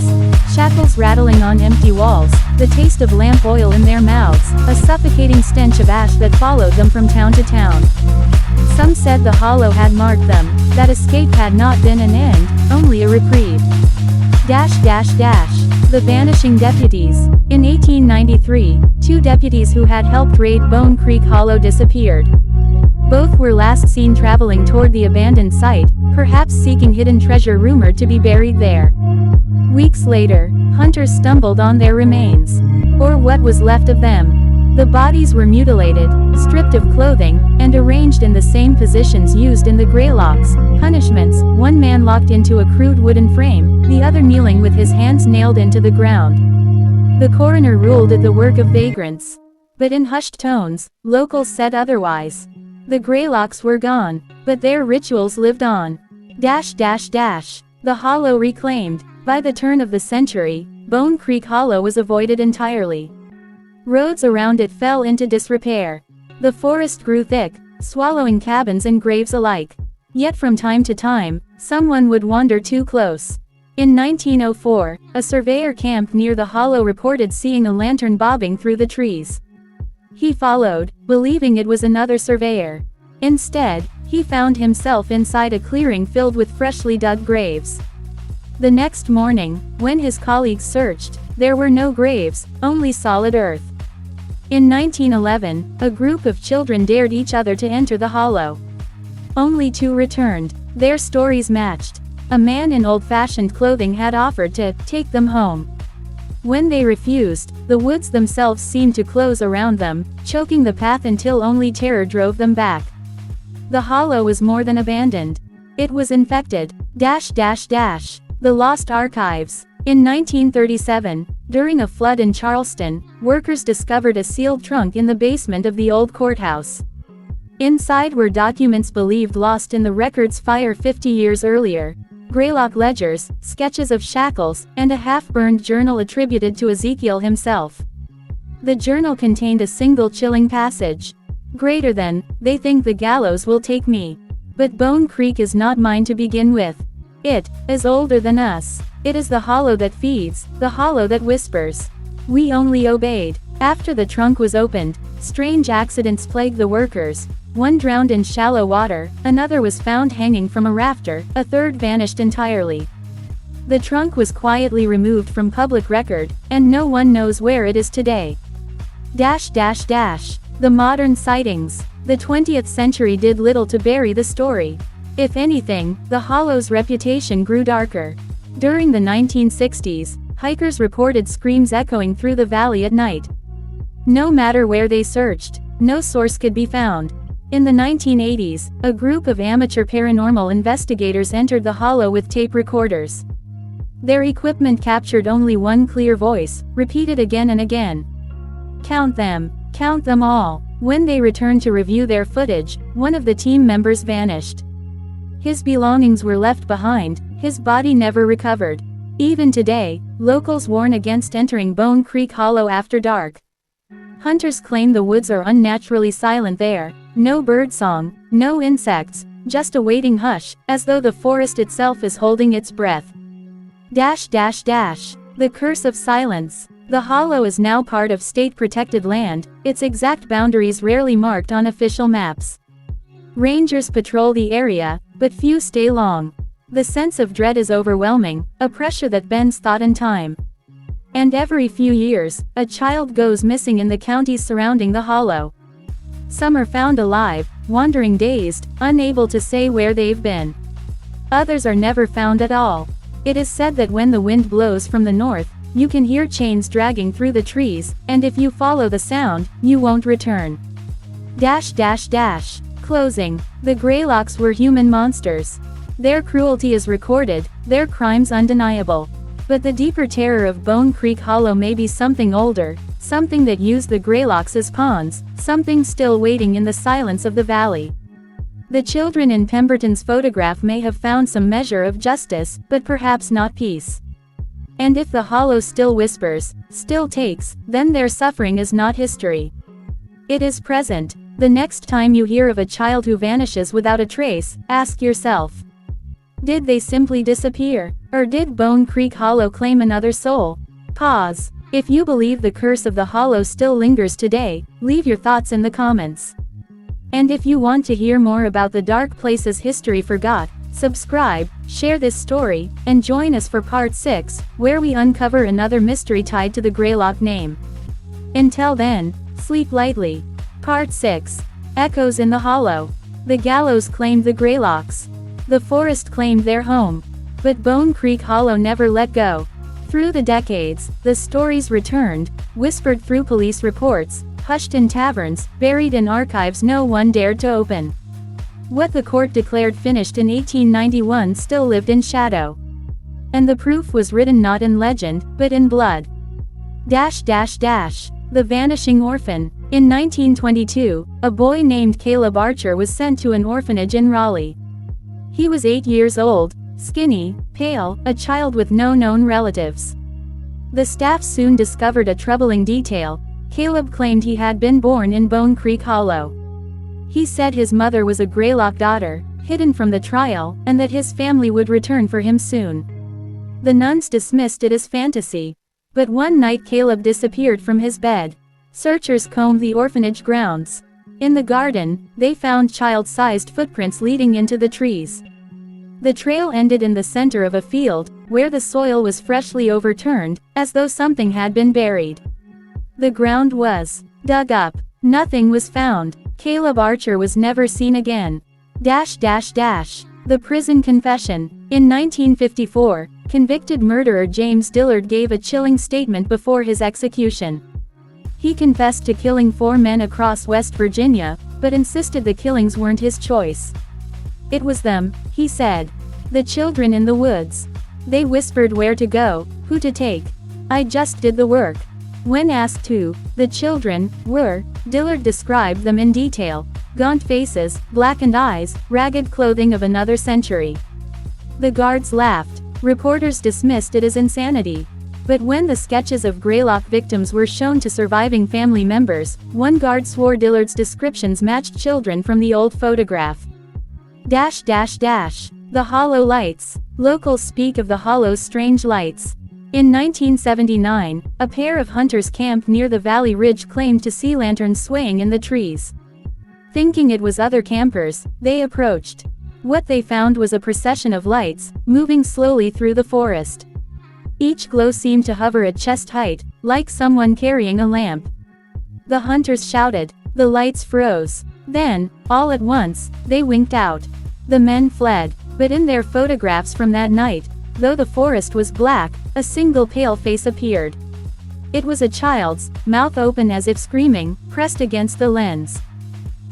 [SPEAKER 1] shackles rattling on empty walls, the taste of lamp oil in their mouths, a suffocating stench of ash that followed them from town to town. Some said the hollow had marked them, that escape had not been an end, only a reprieve. The vanishing deputies. In 1893, 2 deputies who had helped raid Bone Creek Hollow disappeared. Both were last seen traveling toward the abandoned site, perhaps seeking hidden treasure rumored to be buried there. Weeks later, hunters stumbled on their remains. Or what was left of them. The bodies were mutilated, stripped of clothing, and arranged in the same positions used in the Greylocks. Punishments: one man locked into a crude wooden frame, the other kneeling with his hands nailed into the ground. The coroner ruled it the work of vagrants. But in hushed tones, locals said otherwise. The Greylocks were gone, but their rituals lived on. The hollow reclaimed. By the turn of the century, Bone Creek Hollow was avoided entirely. Roads around it fell into disrepair. The forest grew thick, swallowing cabins and graves alike. Yet from time to time, someone would wander too close. In 1904, a surveyor camped near the hollow reported seeing a lantern bobbing through the trees. He followed, believing it was another surveyor. Instead, he found himself inside a clearing filled with freshly dug graves. The next morning, when his colleagues searched, there were no graves, only solid earth. In 1911, a group of children dared each other to enter the hollow. Only 2 returned. Their stories matched. A man in old-fashioned clothing had offered to take them home. When they refused, the woods themselves seemed to close around them, choking the path until only terror drove them back. The hollow was more than abandoned. It was infected. The Lost Archives. In 1937, during a flood in Charleston, workers discovered a sealed trunk in the basement of the old courthouse. Inside were documents believed lost in the records fire 50 years earlier. Greylock ledgers, sketches of shackles, and a half-burned journal attributed to Ezekiel himself. The journal contained a single chilling passage. Greater than, they think the gallows will take me. But Bone Creek is not mine to begin with. It is older than us. It is the hollow that feeds, the hollow that whispers. We only obeyed. After the trunk was opened, strange accidents plagued the workers. One drowned in shallow water, another was found hanging from a rafter, a third vanished entirely. The trunk was quietly removed from public record, and no one knows where it is today. The modern sightings. The 20th century did little to bury the story. If anything, the hollow's reputation grew darker. During the 1960s, hikers reported screams echoing through the valley at night. No matter where they searched, no source could be found. In the 1980s, a group of amateur paranormal investigators entered the hollow with tape recorders. Their equipment captured only one clear voice, repeated again and again. Count them all. When they returned to review their footage, one of the team members vanished. His belongings were left behind, his body never recovered. Even today, locals warn against entering Bone Creek Hollow after dark. Hunters claim the woods are unnaturally silent there. No birdsong, no insects, just a waiting hush, as though the forest itself is holding its breath. The curse of silence. The hollow is now part of state-protected land, its exact boundaries rarely marked on official maps. Rangers patrol the area, but few stay long. The sense of dread is overwhelming, a pressure that bends thought and time. And every few years, a child goes missing in the counties surrounding the hollow. Some are found alive, wandering dazed, unable to say where they've been. Others are never found at all. It is said that when the wind blows from the north, you can hear chains dragging through the trees, and if you follow the sound, you won't return. Closing. The Greylocks were human monsters. Their cruelty is recorded, their crimes undeniable. But the deeper terror of Bone Creek Hollow may be something older, something that used the Greylocks as pawns, something still waiting in the silence of the valley. The children in Pemberton's photograph may have found some measure of justice, but perhaps not peace. And if the hollow still whispers, still takes, then their suffering is not history. It is present. The next time you hear of a child who vanishes without a trace, ask yourself, did they simply disappear? Or did Bone Creek Hollow claim another soul? Pause. If you believe the curse of the hollow still lingers today, leave your thoughts in the comments. And if you want to hear more about the dark places history forgot, subscribe, share this story, and join us for part 6, where we uncover another mystery tied to the Greylock name. Until then, sleep lightly. Part 6. Echoes in the Hollow. The gallows claimed the Greylocks. The forest claimed their home. But Bone Creek Hollow never let go. Through the decades, the stories returned, whispered through police reports, hushed in taverns, buried in archives no one dared to open. What the court declared finished in 1891 still lived in shadow. And the proof was written not in legend, but in blood. The Vanishing Orphan. In 1922, a boy named Caleb Archer was sent to an orphanage in Raleigh. He was 8 years old, skinny, pale, a child with no known relatives. The staff soon discovered a troubling detail. Caleb claimed he had been born in Bone Creek Hollow. He said his mother was a Greylock daughter, hidden from the trial, and that his family would return for him soon. The nuns dismissed it as fantasy. But one night Caleb disappeared from his bed. Searchers combed the orphanage grounds. In the garden, they found child-sized footprints leading into the trees. The trail ended in the center of a field, where the soil was freshly overturned, as though something had been buried. The ground was dug up. Nothing was found. Caleb Archer was never seen again. The prison confession. In 1954, convicted murderer James Dillard gave a chilling statement before his execution. He confessed to killing 4 men across West Virginia, but insisted the killings weren't his choice. It was them, he said. The children in the woods. They whispered where to go, who to take. I just did the work. When asked who the children were, Dillard described them in detail: gaunt faces, blackened eyes, ragged clothing of another century. The guards laughed. Reporters dismissed it as insanity. But when the sketches of Greylock victims were shown to surviving family members, one guard swore Dillard's descriptions matched children from the old photograph. The Hollow Lights. Locals speak of the Hollow's strange lights. In 1979, a pair of hunters camped near the Valley Ridge claimed to see lanterns swaying in the trees. Thinking it was other campers, they approached. What they found was a procession of lights, moving slowly through the forest. Each glow seemed to hover at chest height, like someone carrying a lamp. The hunters shouted. The lights froze. Then, all at once, they winked out. The men fled. But in their photographs from that night, though the forest was black, a single pale face appeared. It was a child's, mouth open as if screaming, pressed against the lens.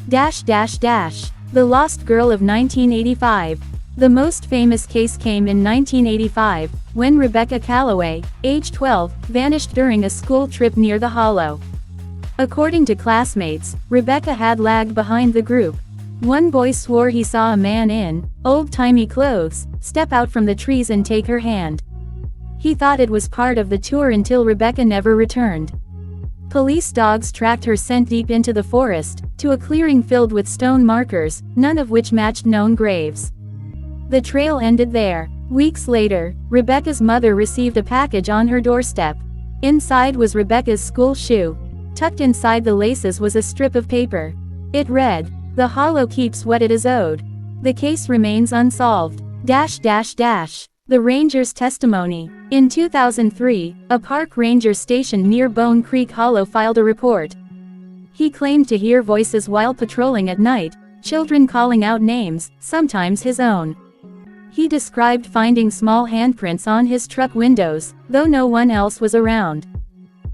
[SPEAKER 1] The Lost Girl of 1985. The most famous case came in 1985, when Rebecca Calloway, age 12, vanished during a school trip near the Hollow. According to classmates, Rebecca had lagged behind the group. One boy swore he saw a man in old-timey clothes step out from the trees and take her hand. He thought it was part of the tour until Rebecca never returned. Police dogs tracked her scent deep into the forest, to a clearing filled with stone markers, none of which matched known graves. The trail ended there. Weeks later, Rebecca's mother received a package on her doorstep. Inside was Rebecca's school shoe. Tucked inside the laces was a strip of paper. It read, "The Hollow keeps what it is owed. The case remains unsolved." The ranger's testimony. In 2003, a park ranger stationed near Bone Creek Hollow filed a report. He claimed to hear voices while patrolling at night, children calling out names, sometimes his own. He described finding small handprints on his truck windows, though no one else was around.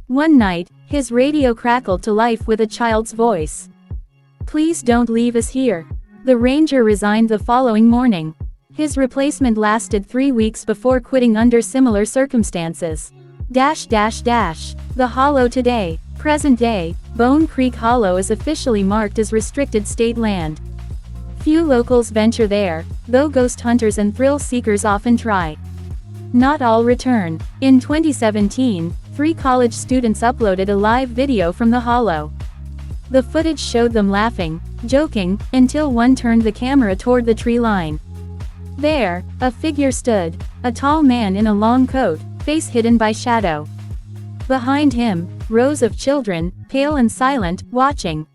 [SPEAKER 1] One night, his radio crackled to life with a child's voice. "Please don't leave us here." The ranger resigned the following morning. His replacement lasted 3 weeks before quitting under similar circumstances. The Hollow today. Present day, Bone Creek Hollow is officially marked as restricted state land. Few locals venture there, though ghost hunters and thrill seekers often try. Not all return. In 2017, 3 college students uploaded a live video from the Hollow. The footage showed them laughing, joking, until one turned the camera toward the tree line. There, a figure stood, a tall man in a long coat, face hidden by shadow. Behind him, rows of children, pale and silent, watching.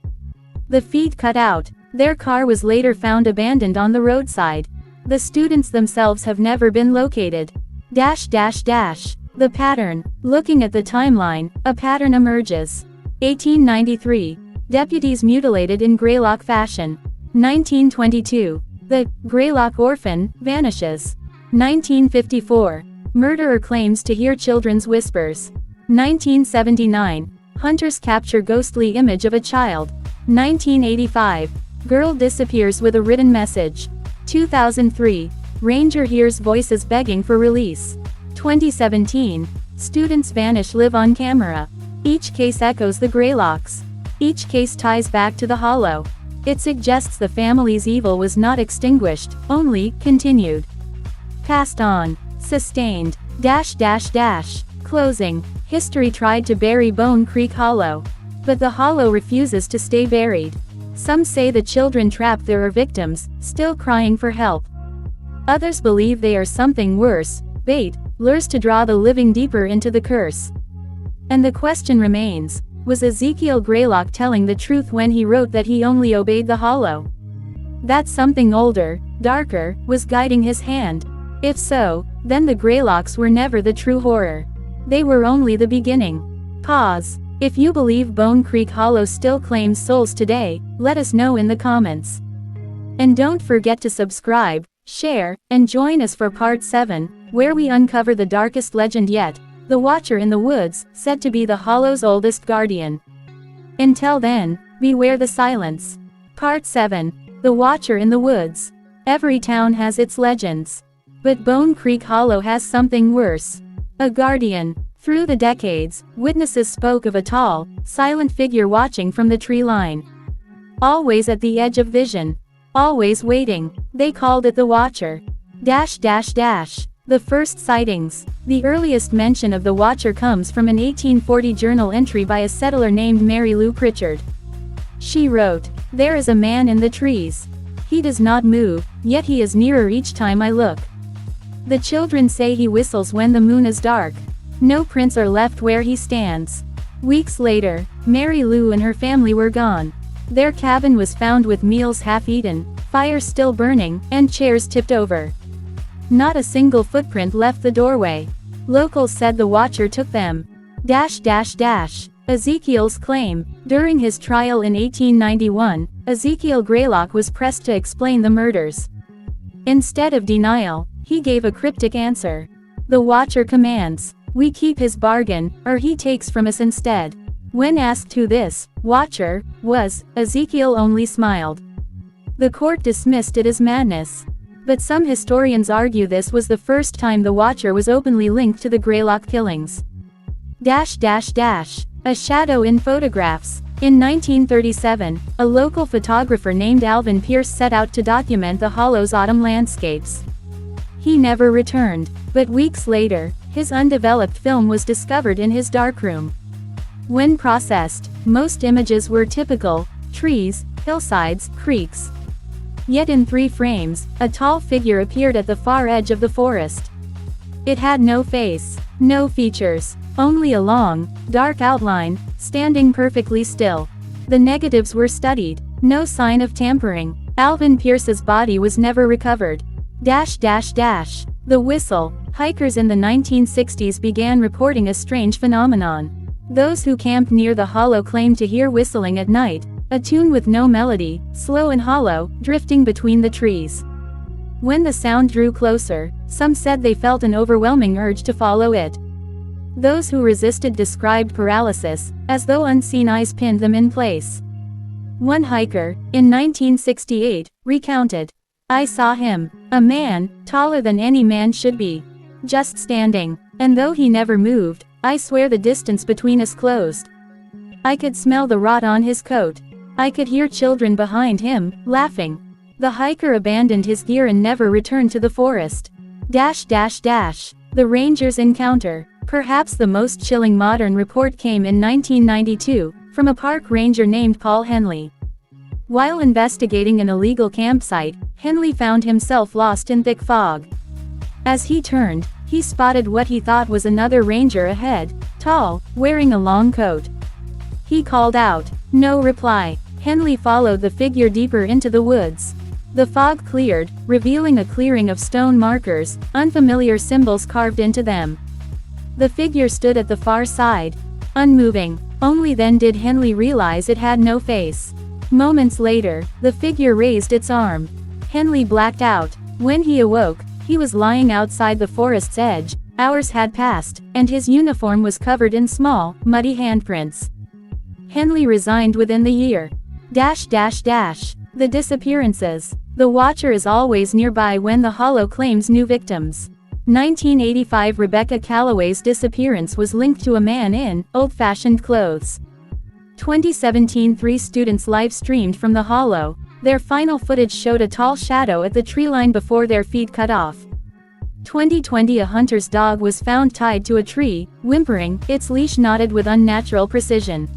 [SPEAKER 1] The feed cut out. Their car was later found abandoned on the roadside. The students themselves have never been located. The pattern. Looking at the timeline, a pattern emerges. 1893. Deputies mutilated in Greylock fashion. 1922. The Greylock orphan vanishes. 1954. Murderer claims to hear children's whispers. 1979. Hunters capture ghostly image of a child. 1985. Girl disappears with a written message. 2003. Ranger hears voices begging for release. 2017. Students vanish live on camera. Each case echoes the Greylocks. Each case ties back to the Hollow. It suggests the family's evil was not extinguished, only continued. Passed on. Sustained. Closing. History tried to bury Bone Creek Hollow. But the Hollow refuses to stay buried. Some say the children trapped there are victims, still crying for help. Others believe they are something worse, bait, lures to draw the living deeper into the curse. And the question remains, was Ezekiel Greylock telling the truth when he wrote that he only obeyed the Hollow? That something older, darker, was guiding his hand? If so, then the Greylocks were never the true horror. They were only the beginning. Pause. If you believe Bone Creek Hollow still claims souls today, let us know in the comments. And don't forget to subscribe, share, and join us for part 7, where we uncover the darkest legend yet, the Watcher in the Woods, said to be the Hollow's oldest guardian. Until then, beware the silence. Part 7, The Watcher in the Woods. Every town has its legends. But Bone Creek Hollow has something worse. A guardian. Through the decades, witnesses spoke of a tall, silent figure watching from the tree line. Always at the edge of vision. Always waiting. They called it the Watcher. The first sightings. The earliest mention of the Watcher comes from an 1840 journal entry by a settler named Mary Lou Pritchard. She wrote, "There is a man in the trees. He does not move, yet he is nearer each time I look. The children say he whistles when the moon is dark. No prints are left where he stands." Weeks later, Mary Lou and her family were gone. Their cabin was found with meals half-eaten, fire still burning, and chairs tipped over. Not a single footprint left the doorway. Locals said the Watcher took them. Ezekiel's claim. During his trial in 1891, Ezekiel Greylock was pressed to explain the murders. Instead of denial, he gave a cryptic answer. The Watcher commands. We keep his bargain, or he takes from us instead. When asked who this Watcher was, Ezekiel only smiled. The court dismissed it as madness. But some historians argue this was the first time the Watcher was openly linked to the Greylock killings. A shadow in photographs. In 1937, a local photographer named Alvin Pierce set out to document the Hollow's autumn landscapes. He never returned, but weeks later, his undeveloped film was discovered in his darkroom. When processed, most images were typical: trees, hillsides, creeks. Yet in 3 frames, a tall figure appeared at the far edge of the forest. It had no face, no features, only a long, dark outline, standing perfectly still. The negatives were studied, no sign of tampering. Alvin Pierce's body was never recovered. The whistle. Hikers in the 1960s began reporting a strange phenomenon. Those who camped near the Hollow claimed to hear whistling at night, a tune with no melody, slow and hollow, drifting between the trees. When the sound drew closer, some said they felt an overwhelming urge to follow it. Those who resisted described paralysis, as though unseen eyes pinned them in place. One hiker, in 1968, recounted, "I saw him, a man, taller than any man should be, just standing, and though he never moved, I swear the distance between us closed. I could smell the rot on his coat. I could hear children behind him, laughing." The hiker abandoned his gear and never returned to the forest. The Rangers' encounter. Perhaps the most chilling modern report came in 1992, from a park ranger named Paul Henley. While investigating an illegal campsite, Henley found himself lost in thick fog. As he turned, he spotted what he thought was another ranger ahead, tall, wearing a long coat. He called out. No reply. Henley followed the figure deeper into the woods. The fog cleared, revealing a clearing of stone markers, unfamiliar symbols carved into them. The figure stood at the far side, unmoving. Only then did Henley realize it had no face. Moments later, the figure raised its arm. Henley blacked out. When he awoke, he was lying outside the forest's edge, Hours had passed, and his uniform was covered in small, muddy handprints. Henley resigned within the year. The disappearances. The Watcher is always nearby when the Hollow claims new victims. 1985 Rebecca Calloway's disappearance was linked to a man in old-fashioned clothes. 2017 3 students live-streamed from the Hollow. Their final footage showed a tall shadow at the tree line before their feet cut off. 2020 A hunter's dog was found tied to a tree, whimpering, its leash knotted with unnatural precision.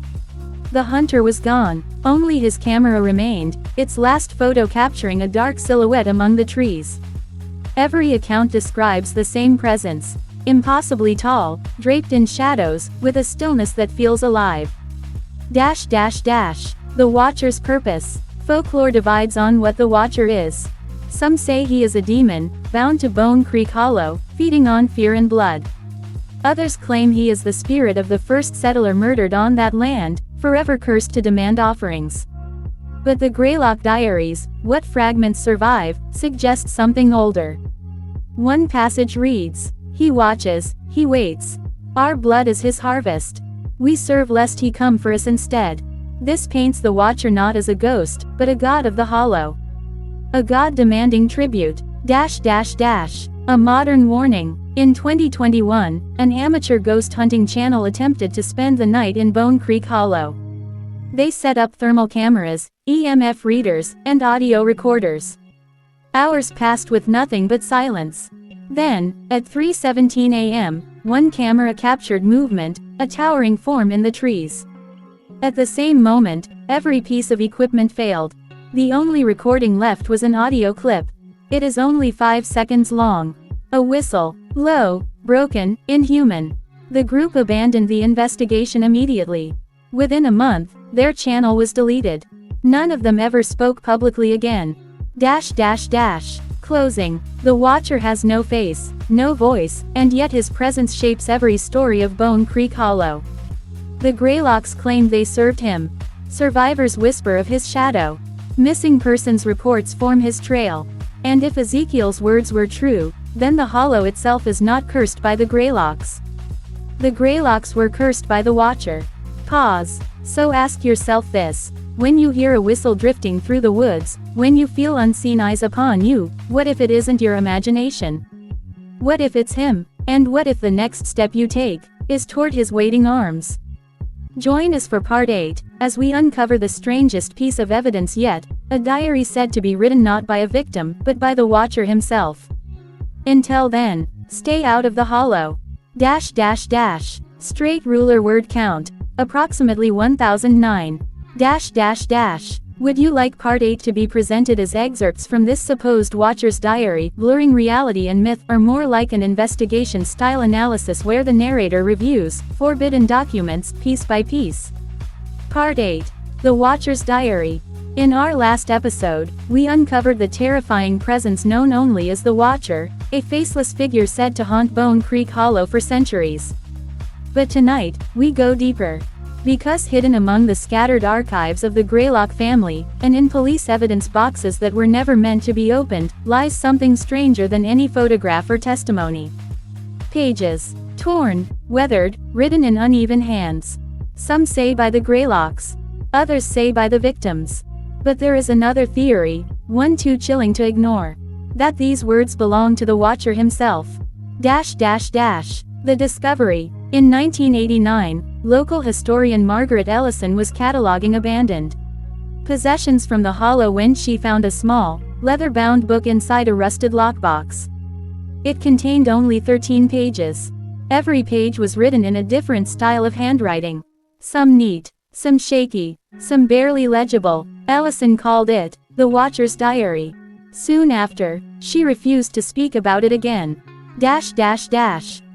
[SPEAKER 1] The hunter was gone. Only his camera remained, its last photo capturing a dark silhouette among the trees. Every account describes the same presence. Impossibly tall, draped in shadows, with a stillness that feels alive. The Watcher's purpose. Folklore divides on what the Watcher is. Some say he is a demon, bound to Bone Creek Hollow, feeding on fear and blood. Others claim he is the spirit of the first settler murdered on that land, forever cursed to demand offerings. But the Greylock Diaries, what fragments survive, suggest something older. One passage reads, "He watches, he waits. Our blood is his harvest. We serve lest he come for us instead." This paints the Watcher not as a ghost, but a god of the Hollow. A god demanding tribute. A modern warning. In 2021, an amateur ghost hunting channel attempted to spend the night in Bone Creek Hollow. They set up thermal cameras, EMF readers, and audio recorders. Hours passed with nothing but silence. Then, at 3:17 a.m., one camera captured movement, a towering form in the trees. At the same moment, every piece of equipment failed. The only recording left was an audio clip. It is only 5 seconds long. A whistle, low, broken, inhuman. The group abandoned the investigation immediately. Within a month, their channel was deleted. None of them ever spoke publicly again. Closing. The Watcher has no face, no voice, and yet his presence shapes every story of Bone Creek Hollow. The Greylocks claim they served him. Survivors whisper of his shadow. Missing persons reports form his trail. And if Ezekiel's words were true, then the Hollow itself is not cursed by the Greylocks. The Greylocks were cursed by the Watcher. Pause. So ask yourself this. When you hear a whistle drifting through the woods, when you feel unseen eyes upon you, what if it isn't your imagination? What if it's him? And what if the next step you take is toward his waiting arms? Join us for Part 8, as we uncover the strangest piece of evidence yet, a diary said to be written not by a victim, but by the Watcher himself. Until then, stay out of the Hollow. Straight ruler word count, approximately 1009. Would you like Part 8 to be presented as excerpts from this supposed Watcher's diary, blurring reality and myth, or more like an investigation-style analysis where the narrator reviews forbidden documents piece by piece? Part 8. The Watcher's Diary. In our last episode, we uncovered the terrifying presence known only as the Watcher, a faceless figure said to haunt Bone Creek Hollow for centuries. But tonight, we go deeper. Because hidden among the scattered archives of the Greylock family, and in police evidence boxes that were never meant to be opened, lies something stranger than any photograph or testimony. Pages. Torn, weathered, written in uneven hands. Some say by the Greylocks. Others say by the victims. But there is another theory, one too chilling to ignore. That these words belong to the Watcher himself. The discovery. In 1989, local historian Margaret Ellison was cataloging abandoned possessions from the Hollow when she found a small, leather-bound book inside a rusted lockbox. It contained only 13 pages. Every page was written in a different style of handwriting. Some neat, some shaky, some barely legible. Ellison called it the Watcher's Diary. Soon after, she refused to speak about it again.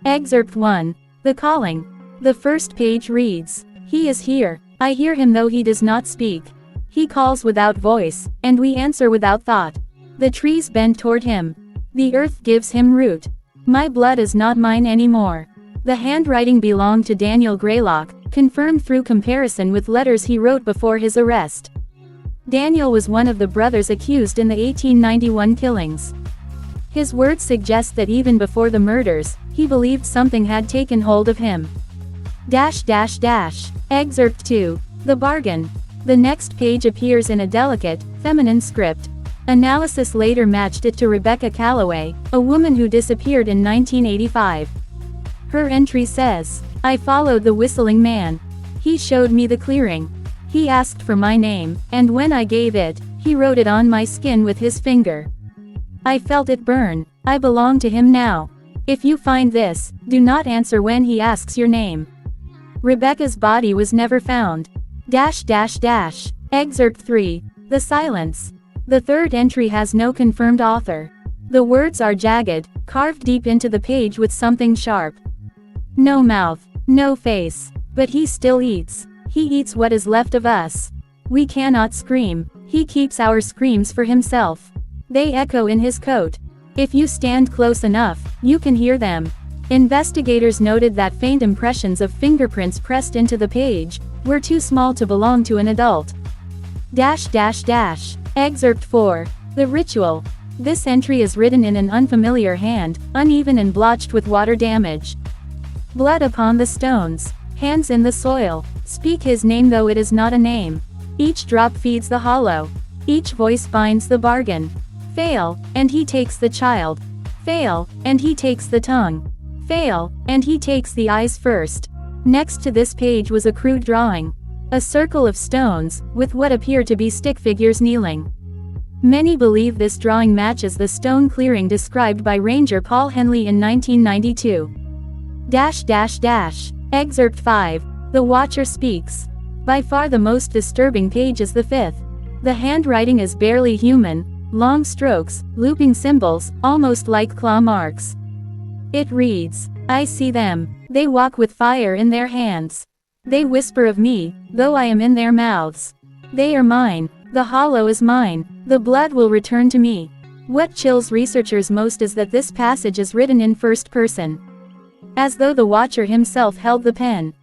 [SPEAKER 1] Excerpt 1. The Calling. The first page reads, "He is here. I hear him though he does not speak. He calls without voice, and we answer without thought. The trees bend toward him. The earth gives him root. My blood is not mine anymore." The handwriting belonged to Daniel Greylock, confirmed through comparison with letters he wrote before his arrest. Daniel was one of the brothers accused in the 1891 killings. His words suggest that even before the murders, he believed something had taken hold of him. Excerpt 2. The Bargain. The next page appears in a delicate, feminine script. Analysis later matched it to Rebecca Calloway, a woman who disappeared in 1985. Her entry says, "I followed the whistling man. He showed me the clearing. He asked for my name, and when I gave it, he wrote it on my skin with his finger. I felt it burn. I belong to him now. If you find this, do not answer when he asks your name." Rebecca's body was never found. Excerpt 3. The Silence. The third entry has no confirmed author. The words are jagged, carved deep into the page with something sharp. No mouth, no face. But he still eats. He eats what is left of us. We cannot scream. He keeps our screams for himself. They echo in his coat. If you stand close enough, you can hear them. Investigators noted that faint impressions of fingerprints pressed into the page were too small to belong to an adult. Excerpt 4. The Ritual. This entry is written in an unfamiliar hand, uneven and blotched with water damage. Blood upon the stones. Hands in the soil. Speak his name though it is not a name. Each drop feeds the hollow. Each voice binds the bargain. Fail, and he takes the child. Fail, and he takes the tongue. Fail, and he takes the eyes first. Next to this page was a crude drawing. A circle of stones, with what appear to be stick figures kneeling. Many believe this drawing matches the stone clearing described by Ranger Paul Henley in 1992. Excerpt 5. The Watcher Speaks. By far the most disturbing page is the fifth. The handwriting is barely human, long strokes, looping symbols, almost like claw marks. It reads, "I see them. They walk with fire in their hands. They whisper of me, though I am in their mouths. They are mine. The hollow is mine. The blood will return to me." What chills researchers most is that this passage is written in first person, as though the Watcher himself held the pen.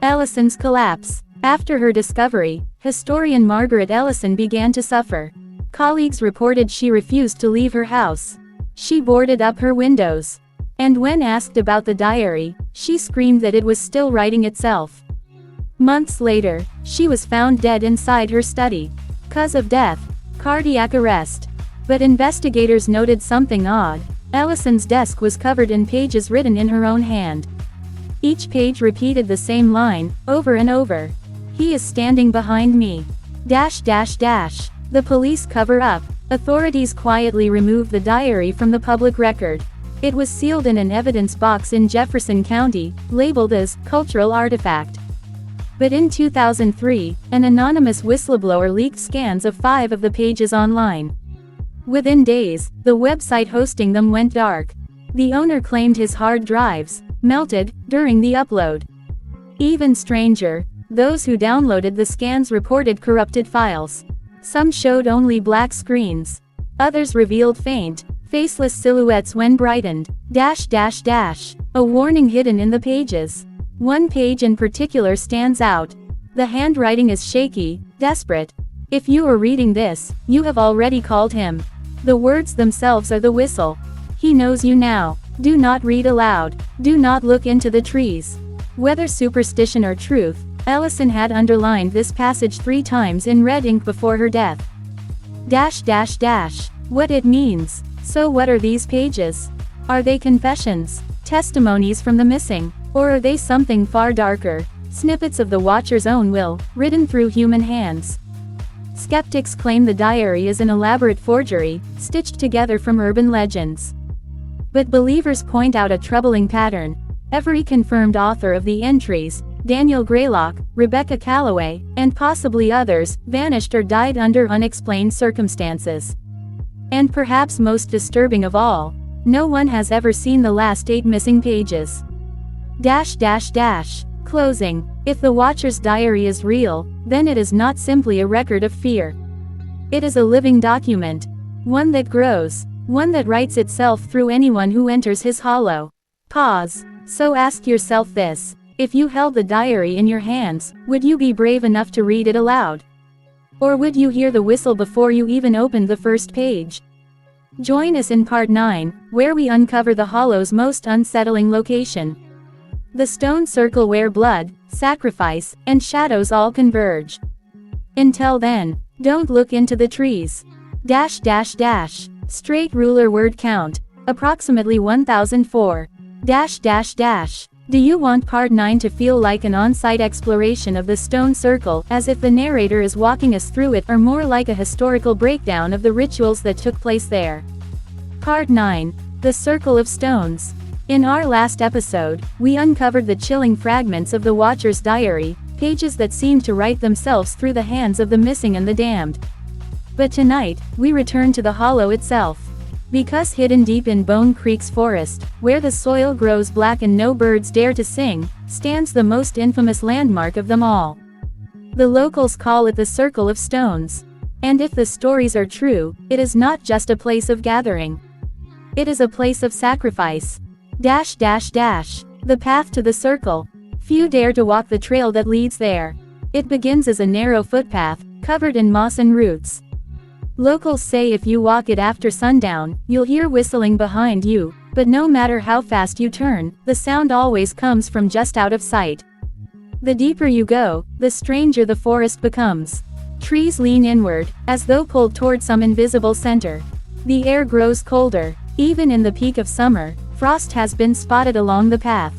[SPEAKER 1] Ellison's collapse. After her discovery, historian Margaret Ellison began to suffer. Colleagues reported she refused to leave her house. She boarded up her windows. And when asked about the diary, she screamed that it was still writing itself. Months later, she was found dead inside her study. Cause of death: cardiac arrest. But investigators noted something odd. Ellison's desk was covered in pages written in her own hand. Each page repeated the same line, over and over. "He is standing behind me." The police cover up. Authorities quietly removed the diary from the public record. It was sealed in an evidence box in Jefferson County, labeled as cultural artifact. But in 2003, an anonymous whistleblower leaked scans of 5 of the pages online. Within days, the website hosting them went dark. The owner claimed his hard drives melted during the upload. Even stranger, those who downloaded the scans reported corrupted files. Some showed only black screens. Others revealed faint, faceless silhouettes when brightened. A warning hidden in the pages. One page in particular stands out. The handwriting is shaky, desperate. "If you are reading this, you have already called him." The words themselves are the whistle. "He knows you now. Do not read aloud. Do not look into the trees." Whether superstition or truth, Ellison had underlined this passage 3 times in red ink before her death. What it means. So what are these pages? Are they confessions? Testimonies from the missing? Or are they something far darker? Snippets of the Watcher's own will, written through human hands. Skeptics claim the diary is an elaborate forgery, stitched together from urban legends. But believers point out a troubling pattern. Every confirmed author of the entries, Daniel Graylock, Rebecca Calloway, and possibly others, vanished or died under unexplained circumstances. And perhaps most disturbing of all, no one has ever seen the last 8 missing pages. Closing. If the Watcher's diary is real, then it is not simply a record of fear. It is a living document. One that grows. One that writes itself through anyone who enters his hollow. Pause. So ask yourself this: if you held the diary in your hands, would you be brave enough to read it aloud? Or would you hear the whistle before you even opened the first page? Join us in part 9, where we uncover the hollow's most unsettling location. The stone circle where blood, sacrifice, and shadows all converge. Until then, don't look into the trees. Straight ruler word count, approximately 1004. Do you want part 9 to feel like an on-site exploration of the stone circle, as if the narrator is walking us through it, or more like a historical breakdown of the rituals that took place there? Part 9, The Circle of Stones. In our last episode, we uncovered the chilling fragments of the Watcher's diary, pages that seemed to write themselves through the hands of the missing and the damned. But tonight, we return to the hollow itself. Because hidden deep in Bone Creek's forest, where the soil grows black and no birds dare to sing, stands the most infamous landmark of them all. The locals call it the Circle of Stones. And if the stories are true, it is not just a place of gathering. It is a place of sacrifice. The path to the circle. Few dare to walk the trail that leads there. It begins as a narrow footpath, covered in moss and roots. Locals say if you walk it after sundown, you'll hear whistling behind you, but no matter how fast you turn, the sound always comes from just out of sight. The deeper you go, the stranger the forest becomes. Trees lean inward, as though pulled toward some invisible center. The air grows colder. Even in the peak of summer, frost has been spotted along the path.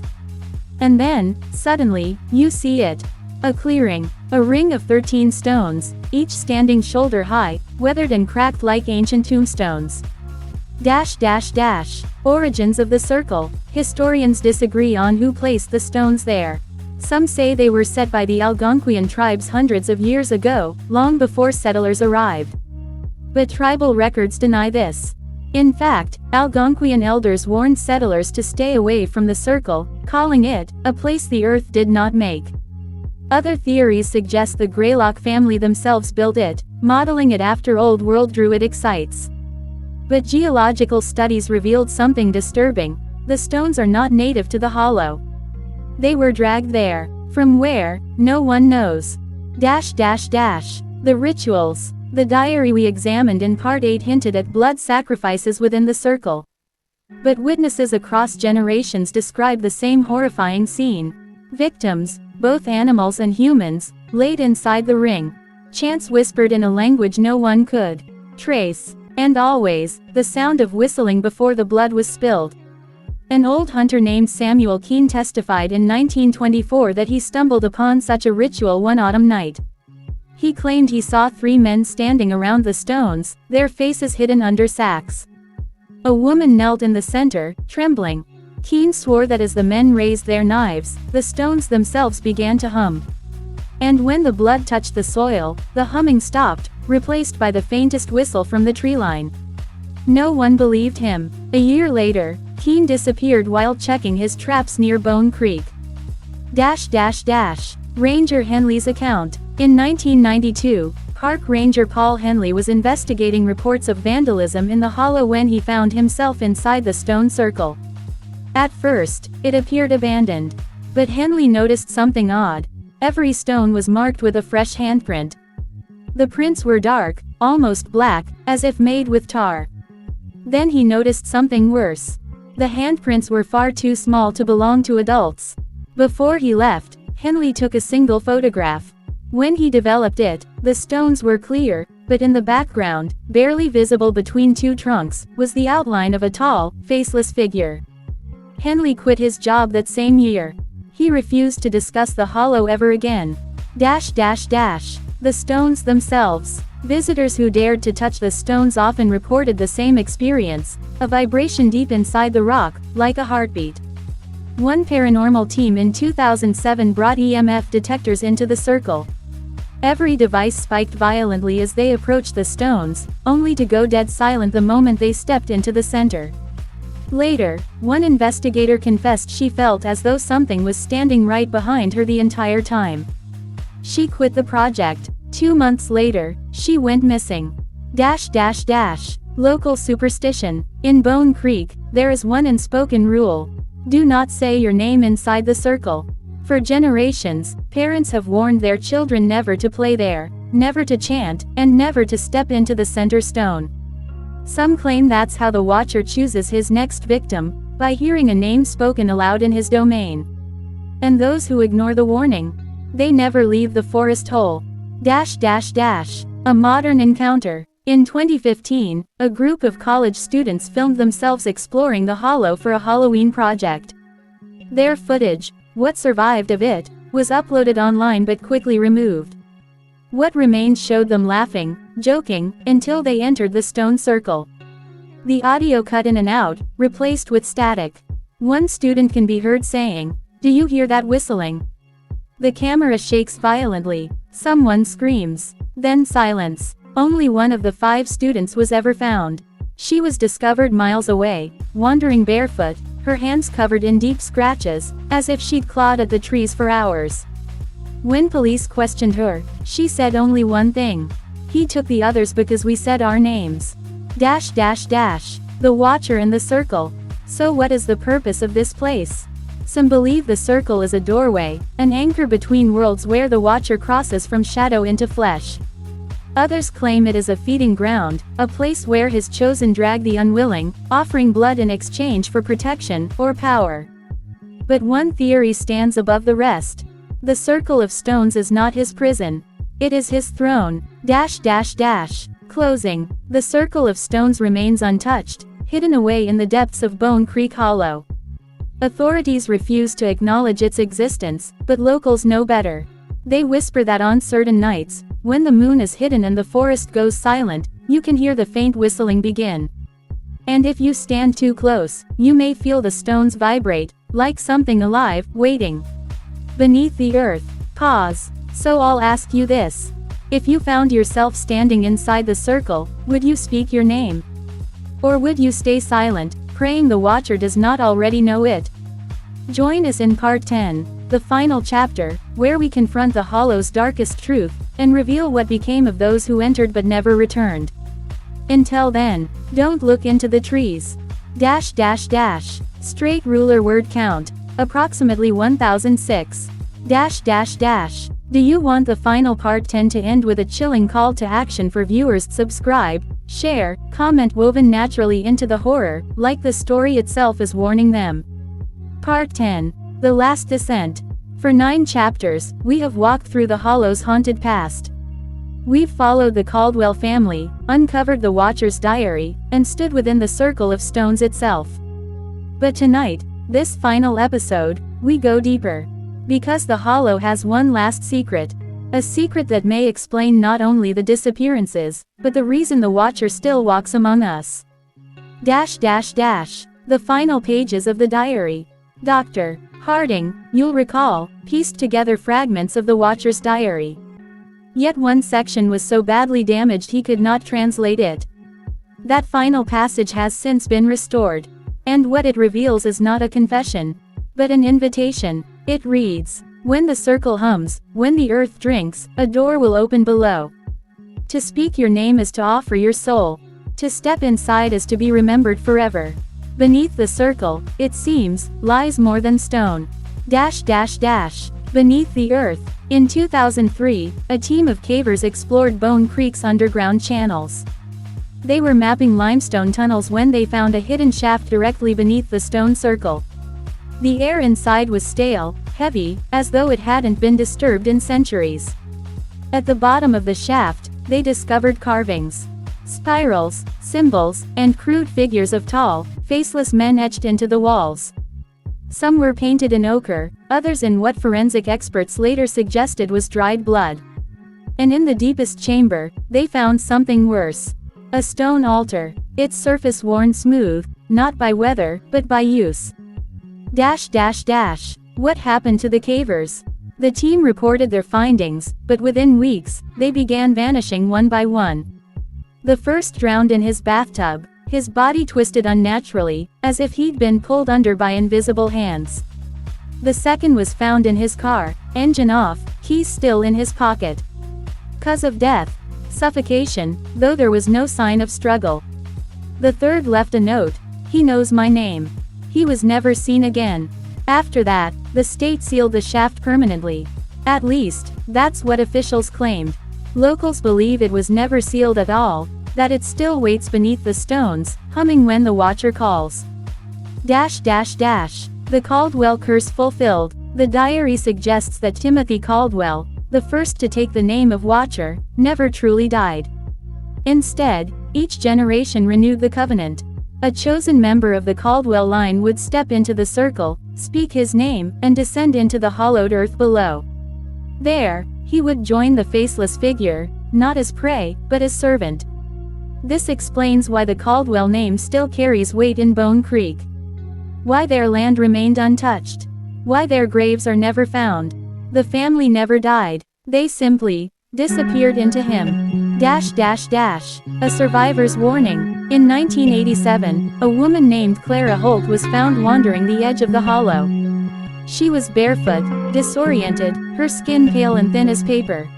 [SPEAKER 1] And then, suddenly, you see it. A clearing. A ring of 13 stones, each standing shoulder high, weathered and cracked like ancient tombstones. Origins of the circle. Historians disagree on who placed the stones there. Some say they were set by the Algonquian tribes hundreds of years ago, long before settlers arrived. But tribal records deny this. In fact, Algonquian elders warned settlers to stay away from the circle, calling it a place the earth did not make. Other theories suggest the Greylock family themselves built it, modeling it after Old World Druidic sites. But geological studies revealed something disturbing. The stones are not native to the hollow. They were dragged there. From where, no one knows. The rituals. The diary we examined in part 8 hinted at blood sacrifices within the circle. But witnesses across generations describe the same horrifying scene. Victims, both animals and humans, laid inside the ring. Chants whispered in a language no one could trace. And always, the sound of whistling before the blood was spilled. An old hunter named Samuel Keene testified in 1924 that he stumbled upon such a ritual one autumn night. He claimed he saw 3 men standing around the stones, their faces hidden under sacks. A woman knelt in the center, trembling. Keene swore that as the men raised their knives, the stones themselves began to hum. And when the blood touched the soil, the humming stopped, replaced by the faintest whistle from the tree line. No one believed him. A year later, Keene disappeared while checking his traps near Bone Creek. Ranger Henley's account. In 1992, Park Ranger Paul Henley was investigating reports of vandalism in the hollow when he found himself inside the stone circle. At first, it appeared abandoned. But Henley noticed something odd. Every stone was marked with a fresh handprint. The prints were dark, almost black, as if made with tar. Then he noticed something worse. The handprints were far too small to belong to adults. Before he left, Henley took a single photograph. When he developed it, the stones were clear, but in the background, barely visible between 2 trunks, was the outline of a tall, faceless figure. Henley quit his job that same year. He refused to discuss the hollow ever again. The stones themselves. Visitors who dared to touch the stones often reported the same experience, a vibration deep inside the rock, like a heartbeat. One paranormal team in 2007 brought EMF detectors into the circle. Every device spiked violently as they approached the stones, only to go dead silent the moment they stepped into the center. Later, one investigator confessed she felt as though something was standing right behind her the entire time. She quit the project. 2 months later, she went missing. Local superstition. In Bone Creek, there is one unspoken rule. Do not say your name inside the circle. For generations, parents have warned their children never to play there, never to chant, and never to step into the center stone. Some claim that's how the Watcher chooses his next victim, by hearing a name spoken aloud in his domain. And those who ignore the warning, they never leave the forest hole. A modern encounter. In 2015, a group of college students filmed themselves exploring the hollow for a Halloween project. Their footage, what survived of it, was uploaded online but quickly removed. What remained showed them laughing, joking, until they entered the stone circle. The audio cut in and out, replaced with static. One student can be heard saying, "Do you hear that whistling?" The camera shakes violently. Someone screams. Then silence. Only one of the 5 students was ever found. She was discovered miles away, wandering barefoot, her hands covered in deep scratches, as if she'd clawed at the trees for hours. When police questioned her, she said only one thing. "He took the others because we said our names." The Watcher and the Circle. So what is the purpose of this place? Some believe the circle is a doorway, an anchor between worlds where the Watcher crosses from shadow into flesh. Others claim it is a feeding ground, a place where his chosen drag the unwilling, offering blood in exchange for protection or power. But one theory stands above the rest. The Circle of Stones is not his prison. It is his throne. Closing. The Circle of Stones remains untouched, hidden away in the depths of Bone Creek Hollow. Authorities refuse to acknowledge its existence, but locals know better. They whisper that on certain nights, when the moon is hidden and the forest goes silent, you can hear the faint whistling begin. And if you stand too close, you may feel the stones vibrate, like something alive, waiting beneath the earth. Pause. So I'll ask you this. If you found yourself standing inside the circle, would you speak your name? Or would you stay silent, praying the Watcher does not already know it? Join us in Part 10, the final chapter, where we confront the Hollow's darkest truth, and reveal what became of those who entered but never returned. Until then, don't look into the trees. Straight ruler word count, approximately 1006. Do you want the final Part 10 to end with a chilling call to action for viewers? Subscribe, share, comment woven naturally into the horror, like the story itself is warning them. Part 10. The Last Descent. For 9 chapters, we have walked through the Hollow's haunted past. We've followed the Caldwell family, uncovered the Watcher's diary, and stood within the Circle of Stones itself. But tonight, this final episode, we go deeper. Because the Hollow has one last secret. A secret that may explain not only the disappearances, but the reason the Watcher still walks among us. The final pages of the diary. Dr. Harding, you'll recall, pieced together fragments of the Watcher's diary. Yet one section was so badly damaged he could not translate it. That final passage has since been restored. And what it reveals is not a confession, but an invitation. It reads, "When the circle hums, when the earth drinks, a door will open below. To speak your name is to offer your soul. To step inside is to be remembered forever. Beneath the circle, it seems, lies more than stone. Beneath the earth." In 2003, a team of cavers explored Bone Creek's underground channels. They were mapping limestone tunnels when they found a hidden shaft directly beneath the stone circle. The air inside was stale, heavy, as though it hadn't been disturbed in centuries. At the bottom of the shaft, they discovered carvings, spirals, symbols, and crude figures of tall, faceless men etched into the walls. Some were painted in ochre, others in what forensic experts later suggested was dried blood. And in the deepest chamber, they found something worse. A stone altar, its surface worn smooth, not by weather, but by use. What happened to the cavers? The team reported their findings, but within weeks, they began vanishing one by one. The first drowned in his bathtub, his body twisted unnaturally, as if he'd been pulled under by invisible hands. The second was found in his car, engine off, keys still in his pocket. Cause of death: suffocation, though there was no sign of struggle. The third left a note: "He knows my name." He was never seen again. After that, the state sealed the shaft permanently. At least, that's what officials claimed. Locals believe it was never sealed at all, that it still waits beneath the stones, humming when the watcher calls. The Caldwell curse fulfilled. The diary suggests that Timothy Caldwell, the first to take the name of Watcher, never truly died. Instead, each generation renewed the covenant. A chosen member of the Caldwell line would step into the circle, speak his name, and descend into the hollowed earth below. There, he would join the faceless figure, not as prey, but as servant. This explains why the Caldwell name still carries weight in Bone Creek. Why their land remained untouched. Why their graves are never found. The family never died. They simply disappeared into him. A survivor's warning. In 1987, a woman named Clara Holt was found wandering the edge of the hollow. She was barefoot, disoriented, her skin pale and thin as paper.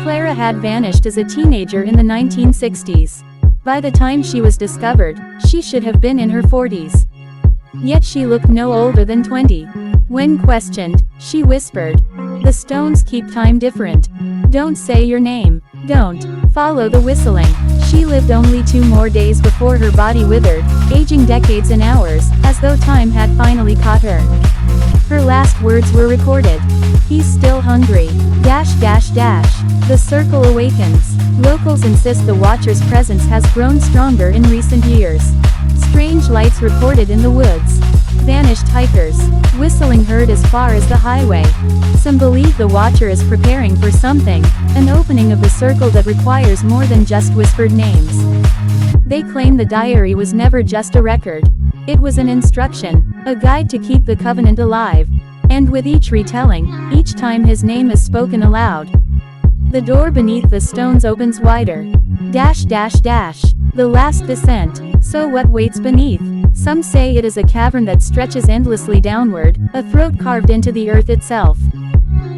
[SPEAKER 1] Clara had vanished as a teenager in the 1960s. By the time she was discovered, she should have been in her 40s. Yet she looked no older than 20. When questioned, she whispered, "The stones keep time different. Don't say your name. Don't follow the whistling." She lived only 2 more days before her body withered, aging decades in hours, as though time had finally caught her. Her last words were recorded. "He's still hungry. The circle awakens. Locals insist the Watcher's presence has grown stronger in recent years. Strange lights reported in the woods. Vanished hikers. Whistling heard as far as the highway. Some believe the Watcher is preparing for something, an opening of the circle that requires more than just whispered names. They claim the diary was never just a record. It was an instruction, a guide to keep the covenant alive. And with each retelling, each time his name is spoken aloud, the door beneath the stones opens wider. The last descent. So what waits beneath? Some say it is a cavern that stretches endlessly downward, a throat carved into the earth itself.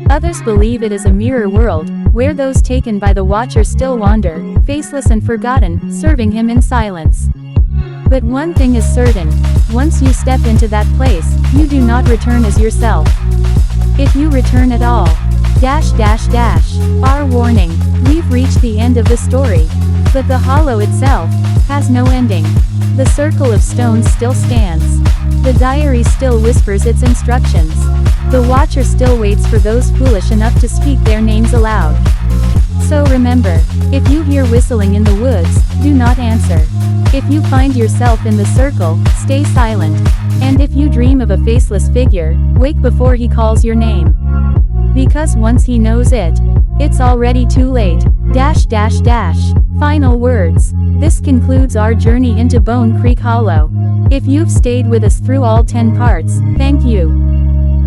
[SPEAKER 1] Others believe it is a mirror world, where those taken by the Watcher still wander, faceless and forgotten, serving him in silence. But one thing is certain, once you step into that place, you do not return as yourself. If you return at all. Our warning, we've reached the end of the story. But the hollow itself has no ending. The circle of stones still stands. The diary still whispers its instructions. The Watcher still waits for those foolish enough to speak their names aloud. So remember, if you hear whistling in the woods, do not answer. If you find yourself in the circle, stay silent. And if you dream of a faceless figure, wake before he calls your name. Because once he knows it, it's already too late. Final words. This concludes our journey into Bone Creek Hollow. If you've stayed with us through all 10 parts, thank you.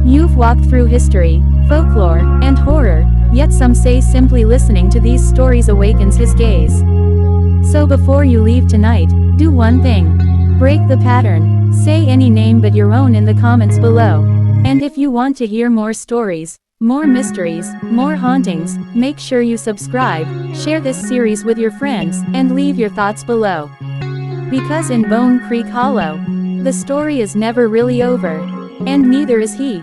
[SPEAKER 1] You've walked through history, folklore, and horror, yet some say simply listening to these stories awakens his gaze. So before you leave tonight, do one thing. Break the pattern. Say any name but your own in the comments below. And if you want to hear more stories, more mysteries, more hauntings, make sure you subscribe, share this series with your friends, and leave your thoughts below. Because in Bone Creek Hollow, the story is never really over. And neither is he.